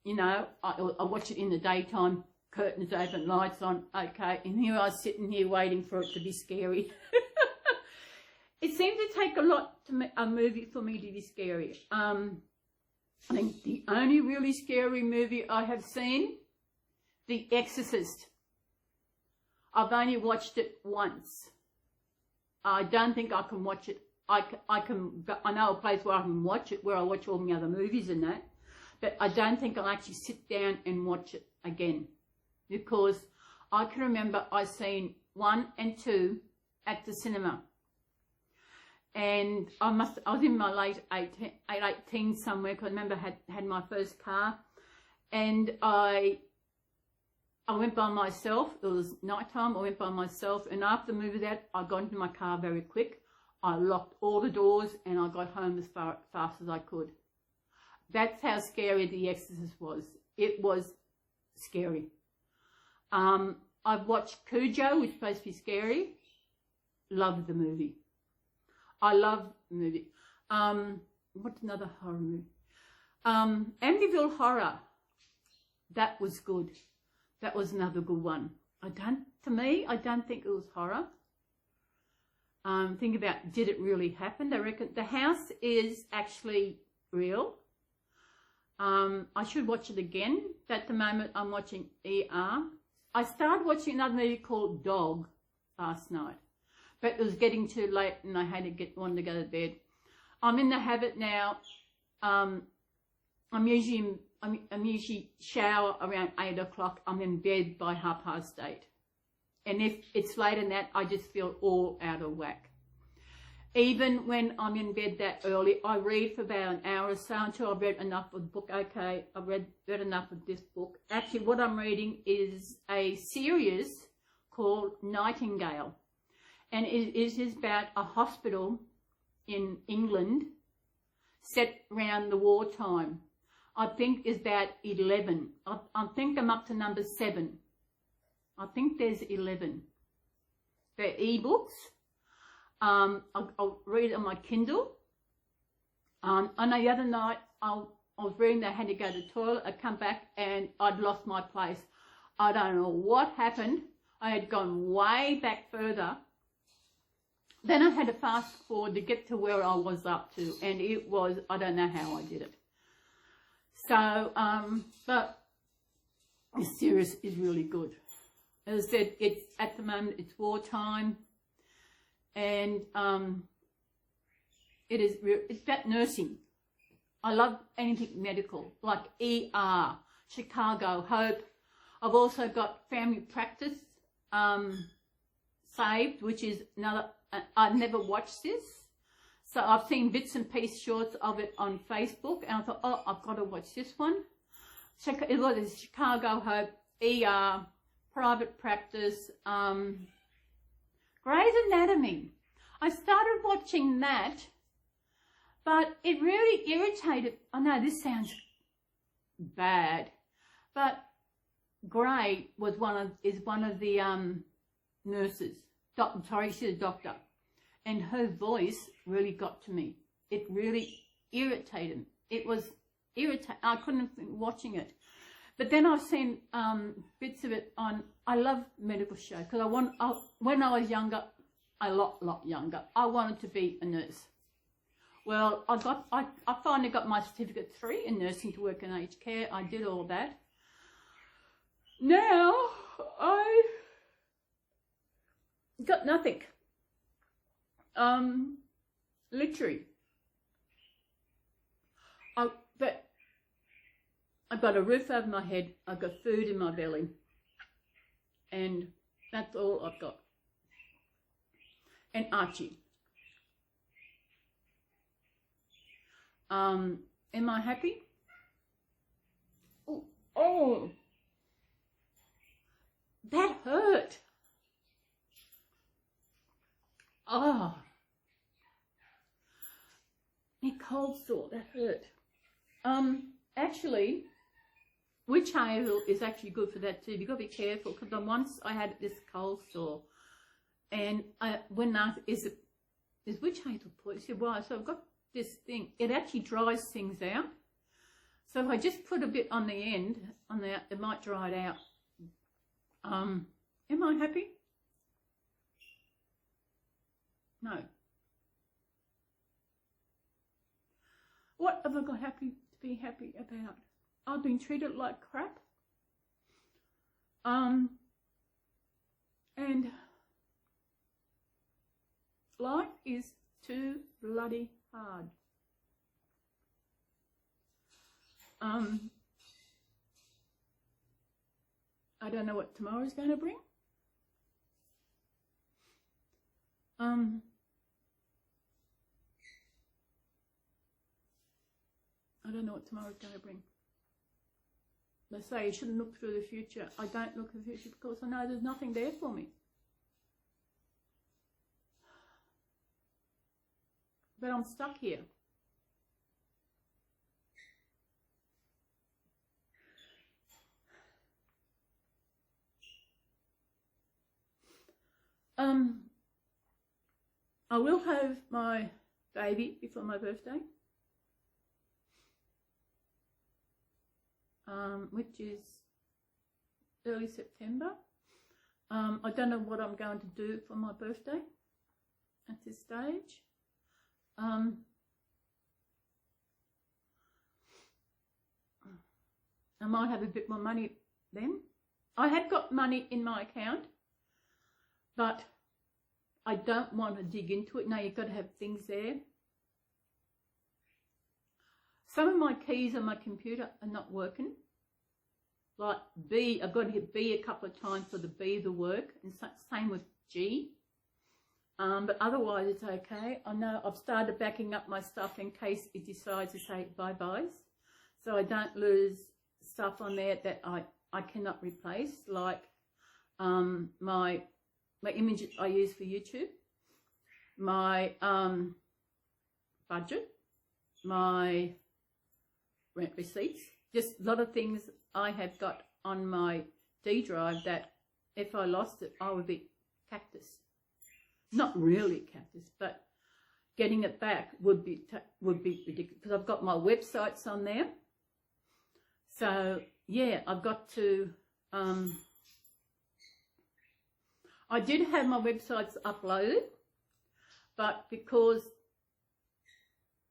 You know, I watched it in the daytime, curtains open, lights on. Okay, and here I was sitting here waiting for it to be scary. It seemed to take a lot to make a movie for me to be scary. I think the only really scary movie I have seen, The Exorcist. I've only watched it once. I don't think I can watch it. I know a place where I can watch it, where I watch all my other movies and that, but I don't think I'll actually sit down and watch it again, because I can remember I seen 1 and 2 at the cinema, and I was in my late 18 somewhere, because I remember I had my first car, and I went by myself. It was nighttime. I went by myself, and after the movie that, I got into my car very quick. I locked all the doors, and I got home as fast as I could. That's how scary The Exorcist was. It was scary. I've watched Cujo, which is supposed to be scary. Loved the movie. I love the movie. What's another horror movie? Amityville Horror. That was good. That was another good one. I don't think it was horror. Think about, did it really happen? I reckon the house is actually real. I should watch it again. At the moment, I'm watching ER. I started watching another movie called Dog last night, but it was getting too late and I had to wanted to go to bed. I'm in the habit now. I'm usually shower around 8 o'clock. I'm in bed by 8:30. And if it's later than that, I just feel all out of whack. Even when I'm in bed that early, I read for about an hour or so until I've read enough of the book. Okay, I've read enough of this book. Actually, what I'm reading is a series called Nightingale. And it is about a hospital in England set around the wartime. I think it's about 11. I think I'm up to number 7. I think there's 11. They're ebooks. I'll read it on my Kindle. I know the other night I was reading, I had to go to the toilet. I come back and I'd lost my place. I don't know what happened. I had gone way back further. Then I had to fast forward to get to where I was up to, and it was, I don't know how I did it. So, but this series is really good. As I said, it's at the moment, it's wartime, and it's about nursing. I love anything medical, like ER, Chicago, Hope. I've also got Family Practice, Saved, which is another, I've never watched this. So I've seen bits and piece shorts of it on Facebook, and I thought, oh, I've got to watch this one. It was Chicago Hope, ER, private practice, Grey's Anatomy. I started watching that, but it really irritated. I know this sounds bad, but Grey was is one of the nurses. Sorry, she's a doctor, and her voice really got to me. It really irritated me. It was irritating. I couldn't think watching it. But then I've seen bits of it on. I love medical shows because when I was younger, a lot younger, I wanted to be a nurse. Well, I finally got my certificate 3 in nursing to work in aged care. I did all that. Now I got nothing. Literally. But I've got a roof over my head, I've got food in my belly, and that's all I've got. And Archie. Am I happy? Oh, that hurt. Oh, my cold sore, that hurt. Actually, witch hazel is actually good for that too. You've got to be careful, because once I had this cold sore, and when I is witch hazel poison? Why? So I've got this thing. It actually dries things out. So if I just put a bit on the end, it might dry it out. Am I happy? No. What have I got to be happy about? I've been treated like crap. And life is too bloody hard. I don't know what tomorrow's going to bring. I don't know what tomorrow's going to bring. They say you shouldn't look through the future. I don't look at the future because I know there's nothing there for me. But I'm stuck here. I will have my baby before my birthday, which is early September. I don't know what I'm going to do for my birthday at this stage. I might have a bit more money then. I had got money in my account, but I don't want to dig into it. Now you've got to have things there. Some of my keys on my computer are not working. Like B, I've got to hit B a couple of times for the B to work, and same with G. But otherwise it's okay. I know I've started backing up my stuff in case it decides to say bye-byes, so I don't lose stuff on there that I cannot replace, like my images I use for YouTube, my budget, my rent receipts, just a lot of things I have got on my D drive that if I lost it, I would be cactus. Not really cactus, but getting it back would be ridiculous, because I've got my websites on there. So yeah, I've got to. I did have my websites uploaded, but because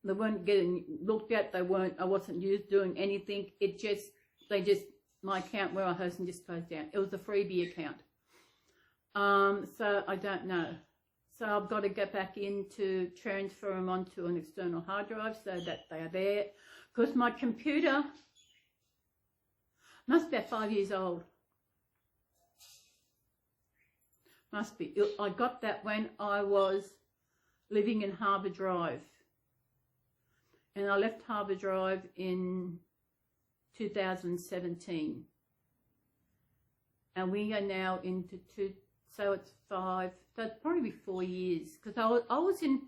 they weren't getting looked at, I wasn't doing anything. My account where I hosted just closed down. It was a freebie account. So I don't know. So I've got to get back in to transfer them onto an external hard drive so that they are there. Because my computer must be about 5 years old. Must be. I got that when I was living in Harbour Drive. And I left Harbour Drive in 2017. And we are now into so it's 5, so it's probably 4 years. Because I was in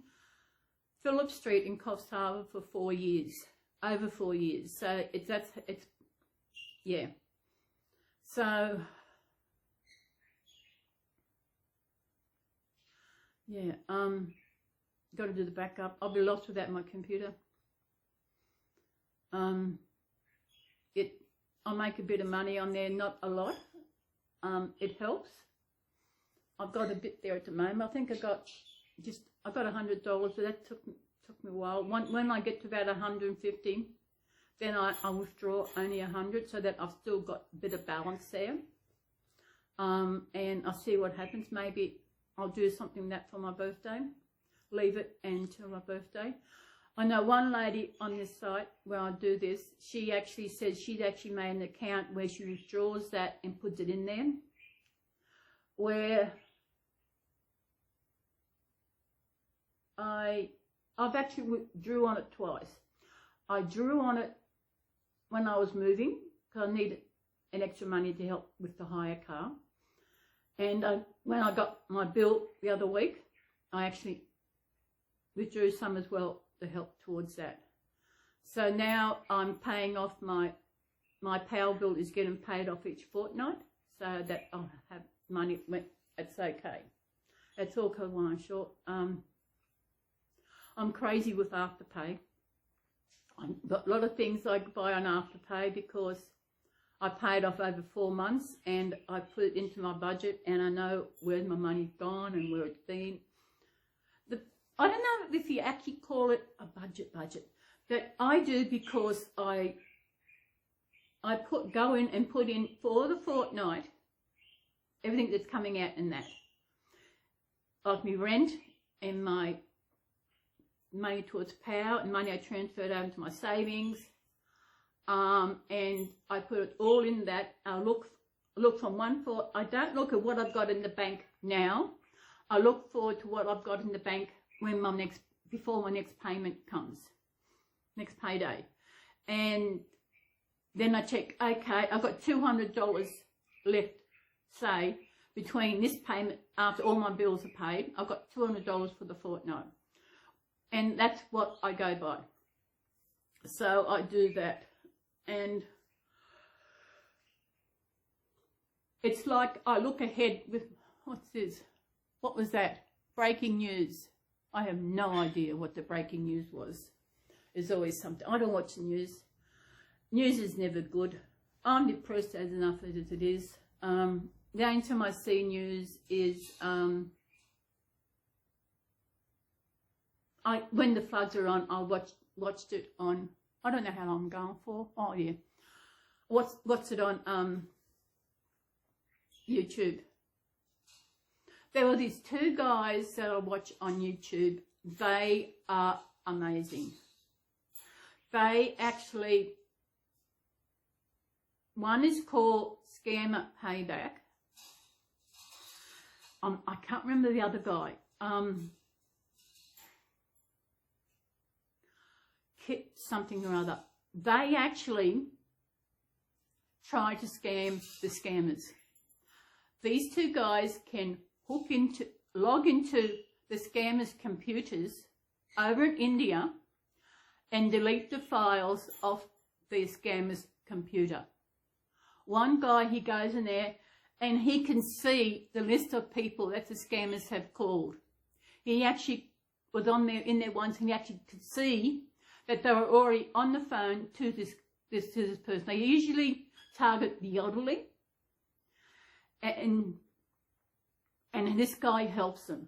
Phillip Street in Coffs Harbour for 4 years, over 4 years. So yeah. So, yeah, got to do the backup. I'll be lost without my computer. I make a bit of money on there, not a lot. It helps. I've got a bit there at the moment. I think I got $100, but that took me a while. When I get to about 150, then I withdraw only 100, so that I've still got a bit of balance there. And I'll see what happens. Maybe I'll do something that for my birthday. Leave it until my birthday. I know one lady on this site where I do this, she actually says she's actually made an account where she withdraws that and puts it in there. Where I've actually drew on it twice. I drew on it when I was moving because I needed an extra money to help with the hire car. And when I got my bill the other week, I actually withdrew some as well to help towards that. So now I'm paying off my power bill is getting paid off each fortnight, so that I'll have money when it's okay. That's all because when I'm short. I'm crazy with Afterpay. I've got a lot of things I buy on Afterpay because I paid off over 4 months and I put it into my budget and I know where my money's gone and where it's been. I don't know if you actually call it a budget, but I do because I go in and put in for the fortnight everything that's coming out in that. Like my rent and my money towards power and money I transferred over to my savings. And I put it all in that. I look from I don't look at what I've got in the bank now. I look forward to what I've got in the bank when before my next payment comes, next payday. And then I check, okay, I've got $200 left, say, between this payment, after all my bills are paid, I've got $200 for the fortnight. And that's what I go by. So I do that. And it's like I look ahead with, what's this? What was that? Breaking news. I have no idea what the breaking news was. There's always something. I don't watch the news. News is never good. I'm depressed as enough as it is. The only time I see news is when the floods are on. I watched it on. I don't know how long I'm going for. Oh yeah, what's it on? YouTube. There were these 2 guys that I watch on YouTube. They are amazing. They actually, one is called Scammer Payback. I can't remember the other guy. Kit something or other. They actually try to scam the scammers. These 2 guys can log into the scammers' computers over in India and delete the files off the scammers' computer. One guy, he goes in there and he can see the list of people that the scammers have called. He actually was on there in there once and he actually could see that they were already on the phone to this person. They usually target the elderly, and this guy helps them.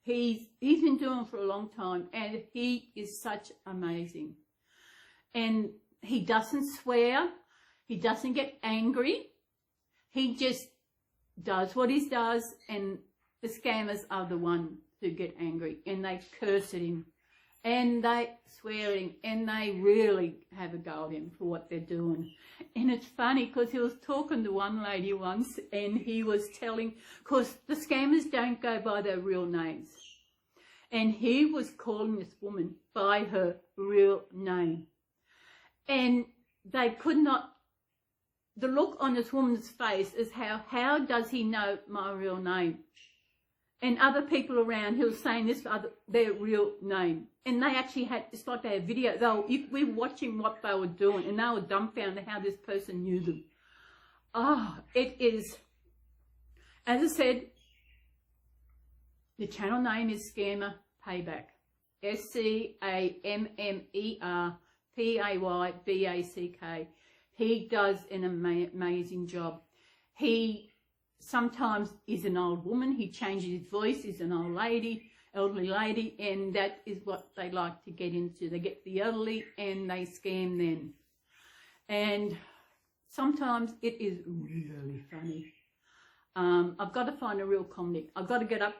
He's been doing it for a long time, and he is such amazing. And he doesn't swear, he doesn't get angry, he just does what he does, and the scammers are the ones who get angry, and they curse at him, and they swear at him, and they really have a go at him for what they're doing. And it's funny because he was talking to one lady once and he was telling, because the scammers don't go by their real names. And he was calling this woman by her real name. And they could not, the look on this woman's face is how does he know my real name? And other people around who were saying this their real name. And they actually had, it's like they had video, we were watching what they were doing and they were dumbfounded how this person knew them. Oh, it is, as I said, the channel name is Scammer Payback. SCAMMERPAYBACK. He does an amazing job. He sometimes is an old woman. He changes his voice. He's an old lady, elderly lady, and that is what they like to get into. They get the elderly and they scam them. And sometimes it is really funny. I've got to find a real comedy. I've got to get up,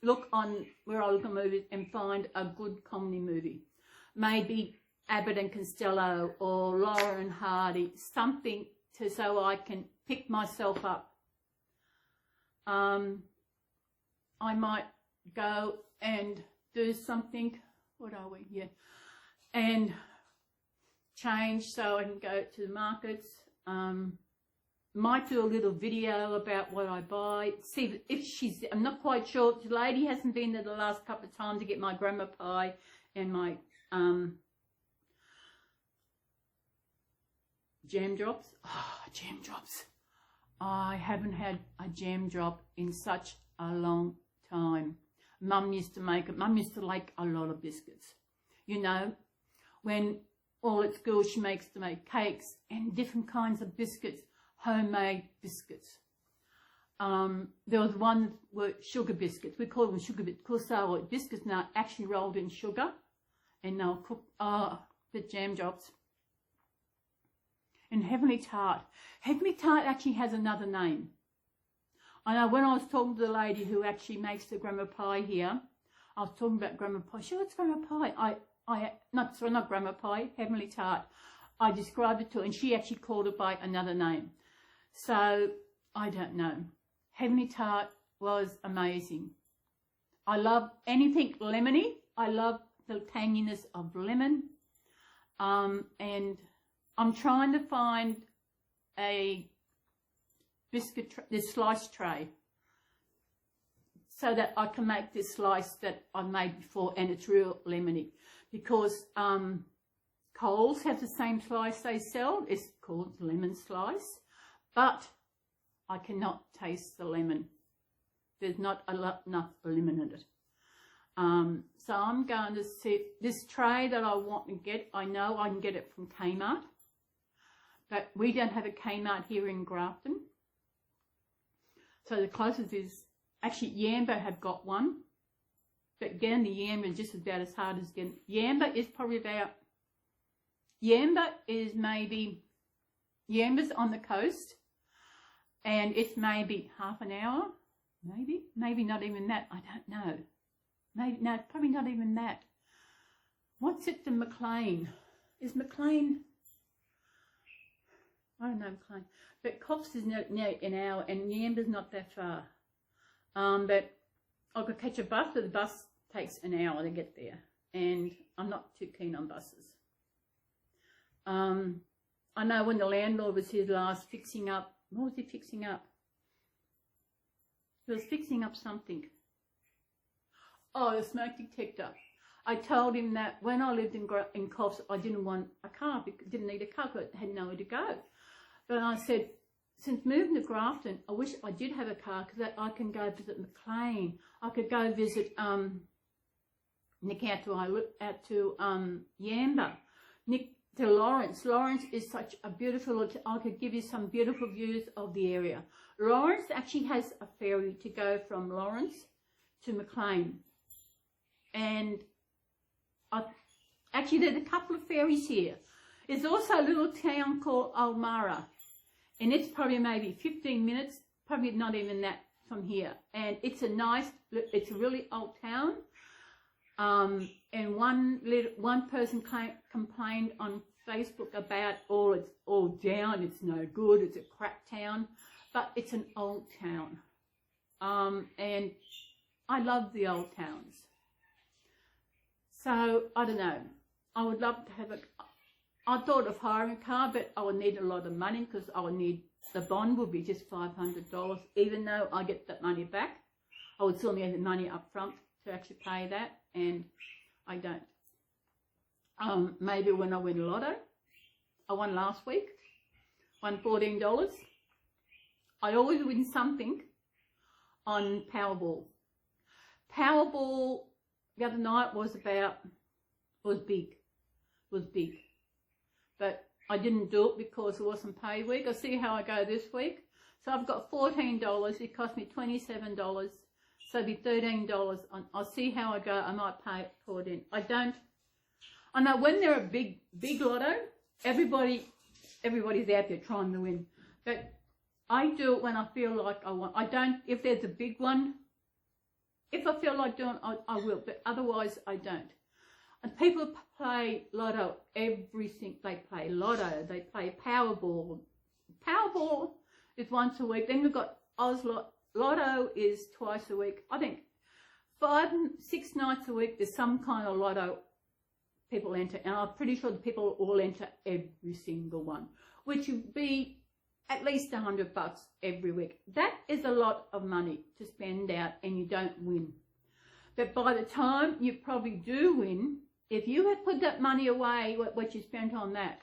look on where I look at movies and find a good comedy movie. Maybe Abbott and Costello or Laura and Hardy, something so I can pick myself up. I might go and do something, what are we, yeah, and change so I can go to the markets. Might do a little video about what I buy, see if she's, I'm not quite sure, the lady hasn't been there the last couple of times to get my grandma pie and my jam drops. Oh, jam drops. I haven't had a jam drop in such a long time. Mum used to make it. Mum used to like a lot of biscuits. You know, when all at school she makes to make cakes and different kinds of biscuits, homemade biscuits. There was one were sugar biscuits. We call them sugar biscuits because they were biscuits now actually rolled in sugar and they'll cook, the jam drops. And Heavenly Tart. Heavenly Tart actually has another name. I know when I was talking to the lady who actually makes the grandma pie here, I was talking about grandma pie. She what's grandma pie? Not grandma pie, Heavenly Tart. I described it to her and she actually called it by another name. So, I don't know. Heavenly Tart was amazing. I love anything lemony. I love the tanginess of lemon. And I'm trying to find a biscuit, this slice tray, so that I can make this slice that I made before, and it's real lemony. Because Coles have the same slice they sell. It's called lemon slice, but I cannot taste the lemon. There's not enough lemon in it. So I'm going to see this tray that I want to get. I know I can get it from Kmart. But we don't have a Kmart here in Grafton. So the closest is, actually Yamba have got one. But again, the Yamba is just about as hard as getting. Yamba is probably about, Yamba's on the coast. And it's maybe half an hour. Maybe not even that. I don't know. No, probably not even that. What's it to McLean? Is McLean... I don't know, McLean. But Cops is near an hour and Yamba's not that far. But I could catch a bus, but the bus takes an hour to get there. And I'm not too keen on buses. I know when the landlord was here last fixing up, what was he fixing up? He was fixing up something. Oh, the smoke detector. I told him that when I lived in Coffs, I didn't want a car, didn't need a car because I had nowhere to go. But I said, since moving to Grafton, I wish I did have a car because I can go visit McLean. I could go visit Nick out to Yamba, Nick to Lawrence. Lawrence is such a beautiful, I could give you some beautiful views of the area. Lawrence actually has a ferry to go from Lawrence to McLean. And actually there's a couple of ferries here. There's also a little town called Almara. And it's probably maybe 15 minutes, probably not even that from here. And it's it's a really old town. And one person complained on Facebook about, it's all down, it's no good, it's a crap town. But it's an old town. And I love the old towns. So, I don't know. I would love to have it. I thought of hiring a car, but I would need a lot of money because I would need, the bond would be just $500. Even though I get that money back, I would still need the money up front to actually pay that, and I don't. Maybe when I win lotto. I won last week, won $14. I always win something on Powerball. Powerball the other night was big. But I didn't do it because it wasn't pay week. I'll see how I go this week. So I've got $14. It cost me $27. So it'll be $13. I'll see how I go. I might pay it for it in. I know when they're a big lotto, everybody's out there trying to win. But I do it when I feel like I want. I don't, if there's a big one, if I feel like doing it, I will. But otherwise, I don't. And people play lotto they play lotto, they play Powerball. Powerball is once a week. Then we've got Lotto is twice a week. I think 5-6 nights a week there's some kind of lotto people enter. And I'm pretty sure the people all enter every single one, which would be at least $100 every week. That is a lot of money to spend out and you don't win. But by the time you probably do win, if you had put that money away, what you spent on that,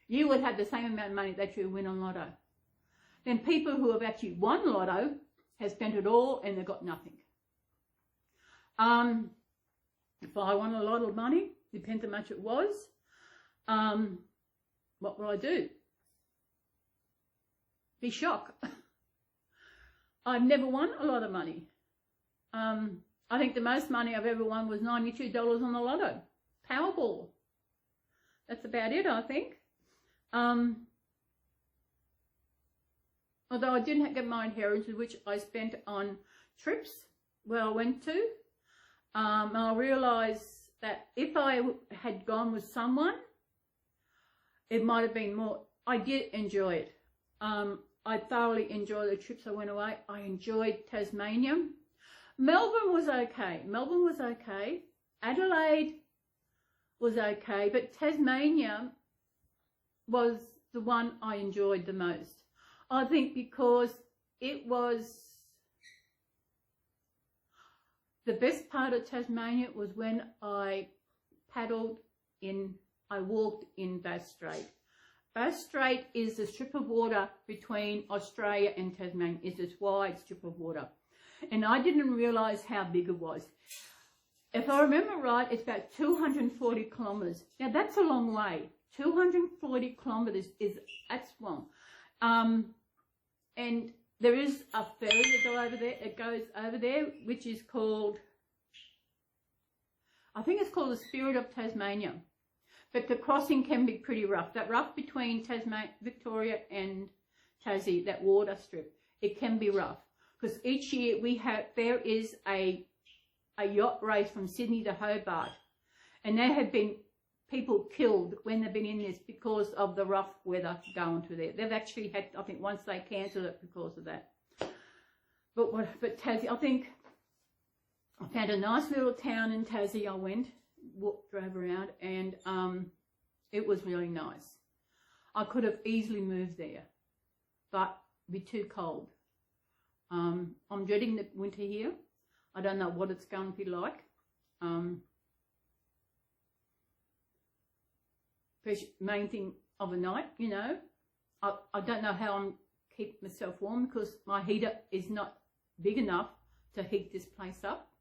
you would have the same amount of money that you win on lotto. Then people who have actually won lotto have spent it all and they've got nothing. If I won a lot of money, depends how much it was, what would I do? Be shocked. I've never won a lot of money. I think the most money I've ever won was $92 on the lotto. Powerball. That's about it, I think. Although I didn't get my inheritance, which I spent on trips where I went to. And I realised that if I had gone with someone, it might have been more. I did enjoy it. I thoroughly enjoyed the trips I went away. I enjoyed Tasmania. Melbourne was okay. Adelaide was okay. But Tasmania was the one I enjoyed the most. I think because it was the best part of Tasmania was when I walked in Bass Strait. Bass Strait is the strip of water between Australia and Tasmania. It's this wide strip of water. And I didn't realise how big it was. If I remember right, it's about 240 kilometres. Now, that's a long way. 240 kilometres that's long. And there is a ferry that goes over there, which is called, I think it's called the Spirit of Tasmania. But the crossing can be pretty rough. That rough between Victoria and Tassie, that water strip, it can be rough. Because each year there is a yacht race from Sydney to Hobart. And there have been people killed when they've been in this because of the rough weather going through there. They've actually had, I think once they cancelled it because of that. But Tassie, I think I found a nice little town in Tassie. I went, drove around, and it was really nice. I could have easily moved there, but it'd be too cold. I'm dreading the winter here. I don't know what it's going to be like. Main thing of a night, you know, I don't know how I'm keep myself warm because my heater is not big enough to heat this place up.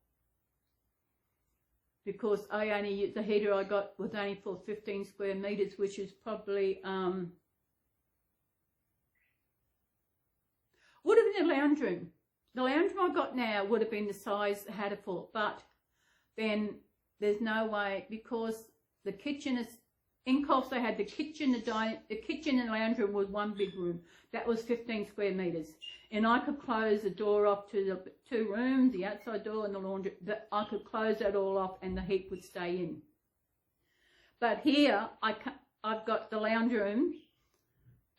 Because the heater I got was only for 15 square metres, which is probably, would have been a lounge room. The lounge room I got now would have been the size I had it for, but then there's no way because the kitchen is, in Coles they had the kitchen, the kitchen and lounge room was one big room. That was 15 square metres. And I could close the door off to the 2 rooms, the outside door and the laundry. I could close that all off and the heat would stay in. But here, I've got the lounge room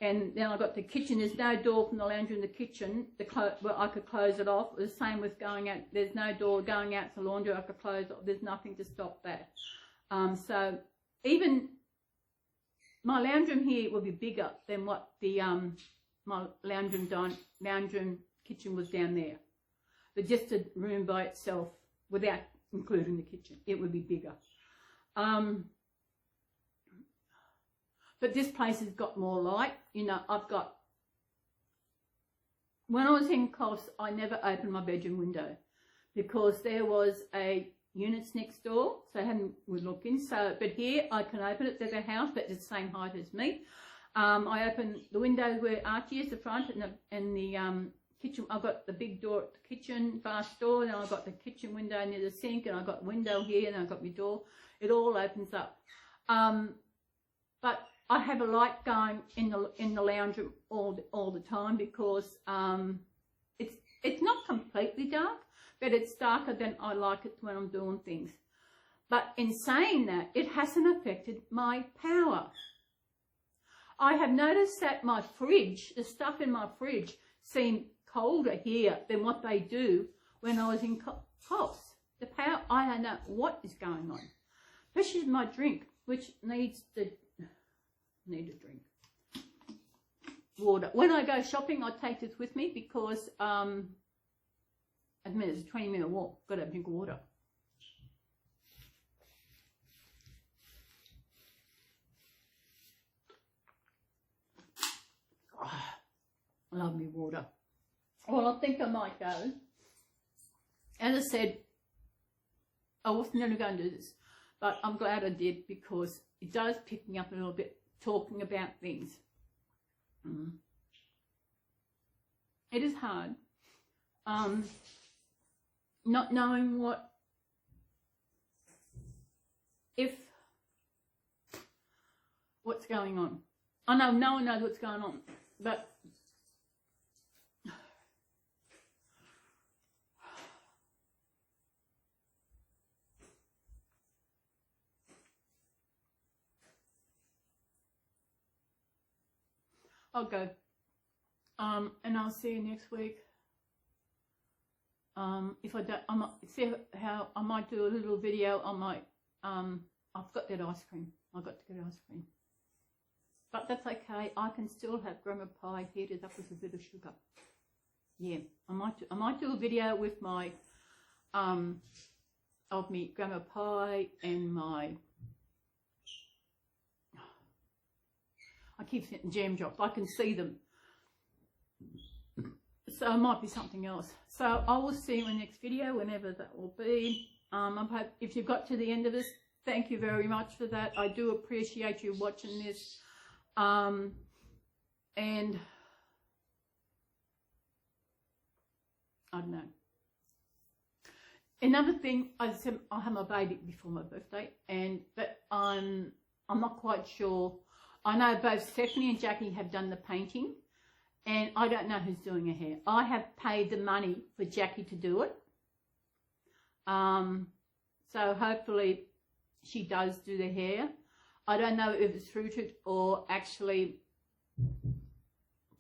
And then I got the kitchen. There's no door from the lounge room to the kitchen where I could close it off. The same with going out. There's no door going out to the laundry. I could close it off. There's nothing to stop that. So even my lounge room here will be bigger than what the my lounge room kitchen was down there. But just a room by itself, without including the kitchen, it would be bigger. But this place has got more light. You know, when I was in Coffs, I never opened my bedroom window because there was a units next door, so I hadn't would look in. So, but here I can open it. There's a house, but it's the same height as me. I open the window where Archie is, the front, and the kitchen. I've got the big door at the kitchen, glass door, and I've got the kitchen window near the sink, and I've got window here, and I've got my door. It all opens up. But I have a light going in the lounge room all the time because it's not completely dark, but it's darker than I like it when I'm doing things. But in saying that, it hasn't affected my power. I have noticed that my fridge, the stuff in my fridge, seem colder here than what they do when I was in Coffs. The power, I don't know what is going on. Especially my drink, which needs a drink. Water. When I go shopping, I take this with me because at the minute it's a 20-minute walk. Got to drink water. Oh, I love me water. Well, I think I might go. As I said, I wasn't going to go and do this, but I'm glad I did because it does pick me up a little bit talking about things. It is hard. Not knowing what's going on. I know no one knows what's going on, but I'll go. And I'll see you next week. If I don't, I might see how I might do a little video. I might. I've got that ice cream. I got to get ice cream, but that's okay. I can still have grandma pie heated up with a bit of sugar. Yeah, I might do a video with my of me grandma pie and my. I keep saying jam drops. I can see them. So it might be something else. So I will see you in the next video, whenever that will be. I hope if you've got to the end of this, thank you very much for that. I do appreciate you watching this. And I don't know. Another thing, I said I have my baby before my birthday, but I'm not quite sure. I know both Stephanie and Jackie have done the painting, and I don't know who's doing her hair. I have paid the money for Jackie to do it. So hopefully she does do the hair. I don't know if it's rooted or actually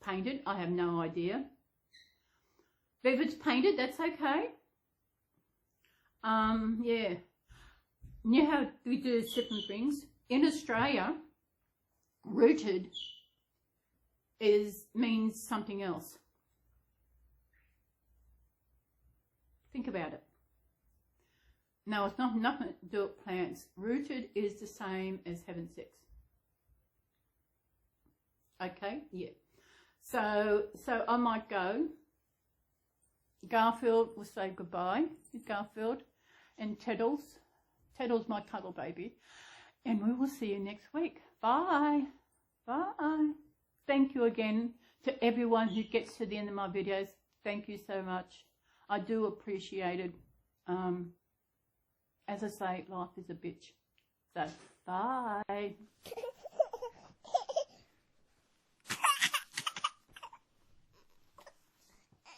painted. I have no idea. But if it's painted, that's okay. Yeah. You know how we do different things? In Australia, rooted means something else. Think about it. No, it's not nothing to do with plants. Rooted is the same as having sex. Okay, yeah. So I might go. Garfield will say goodbye. Garfield and Teddles. Teddles my cuddle baby. And we will see you next week. Bye. Bye. Thank you again to everyone who gets to the end of my videos. Thank you so much. I do appreciate it. As I say, life is a bitch. So, bye.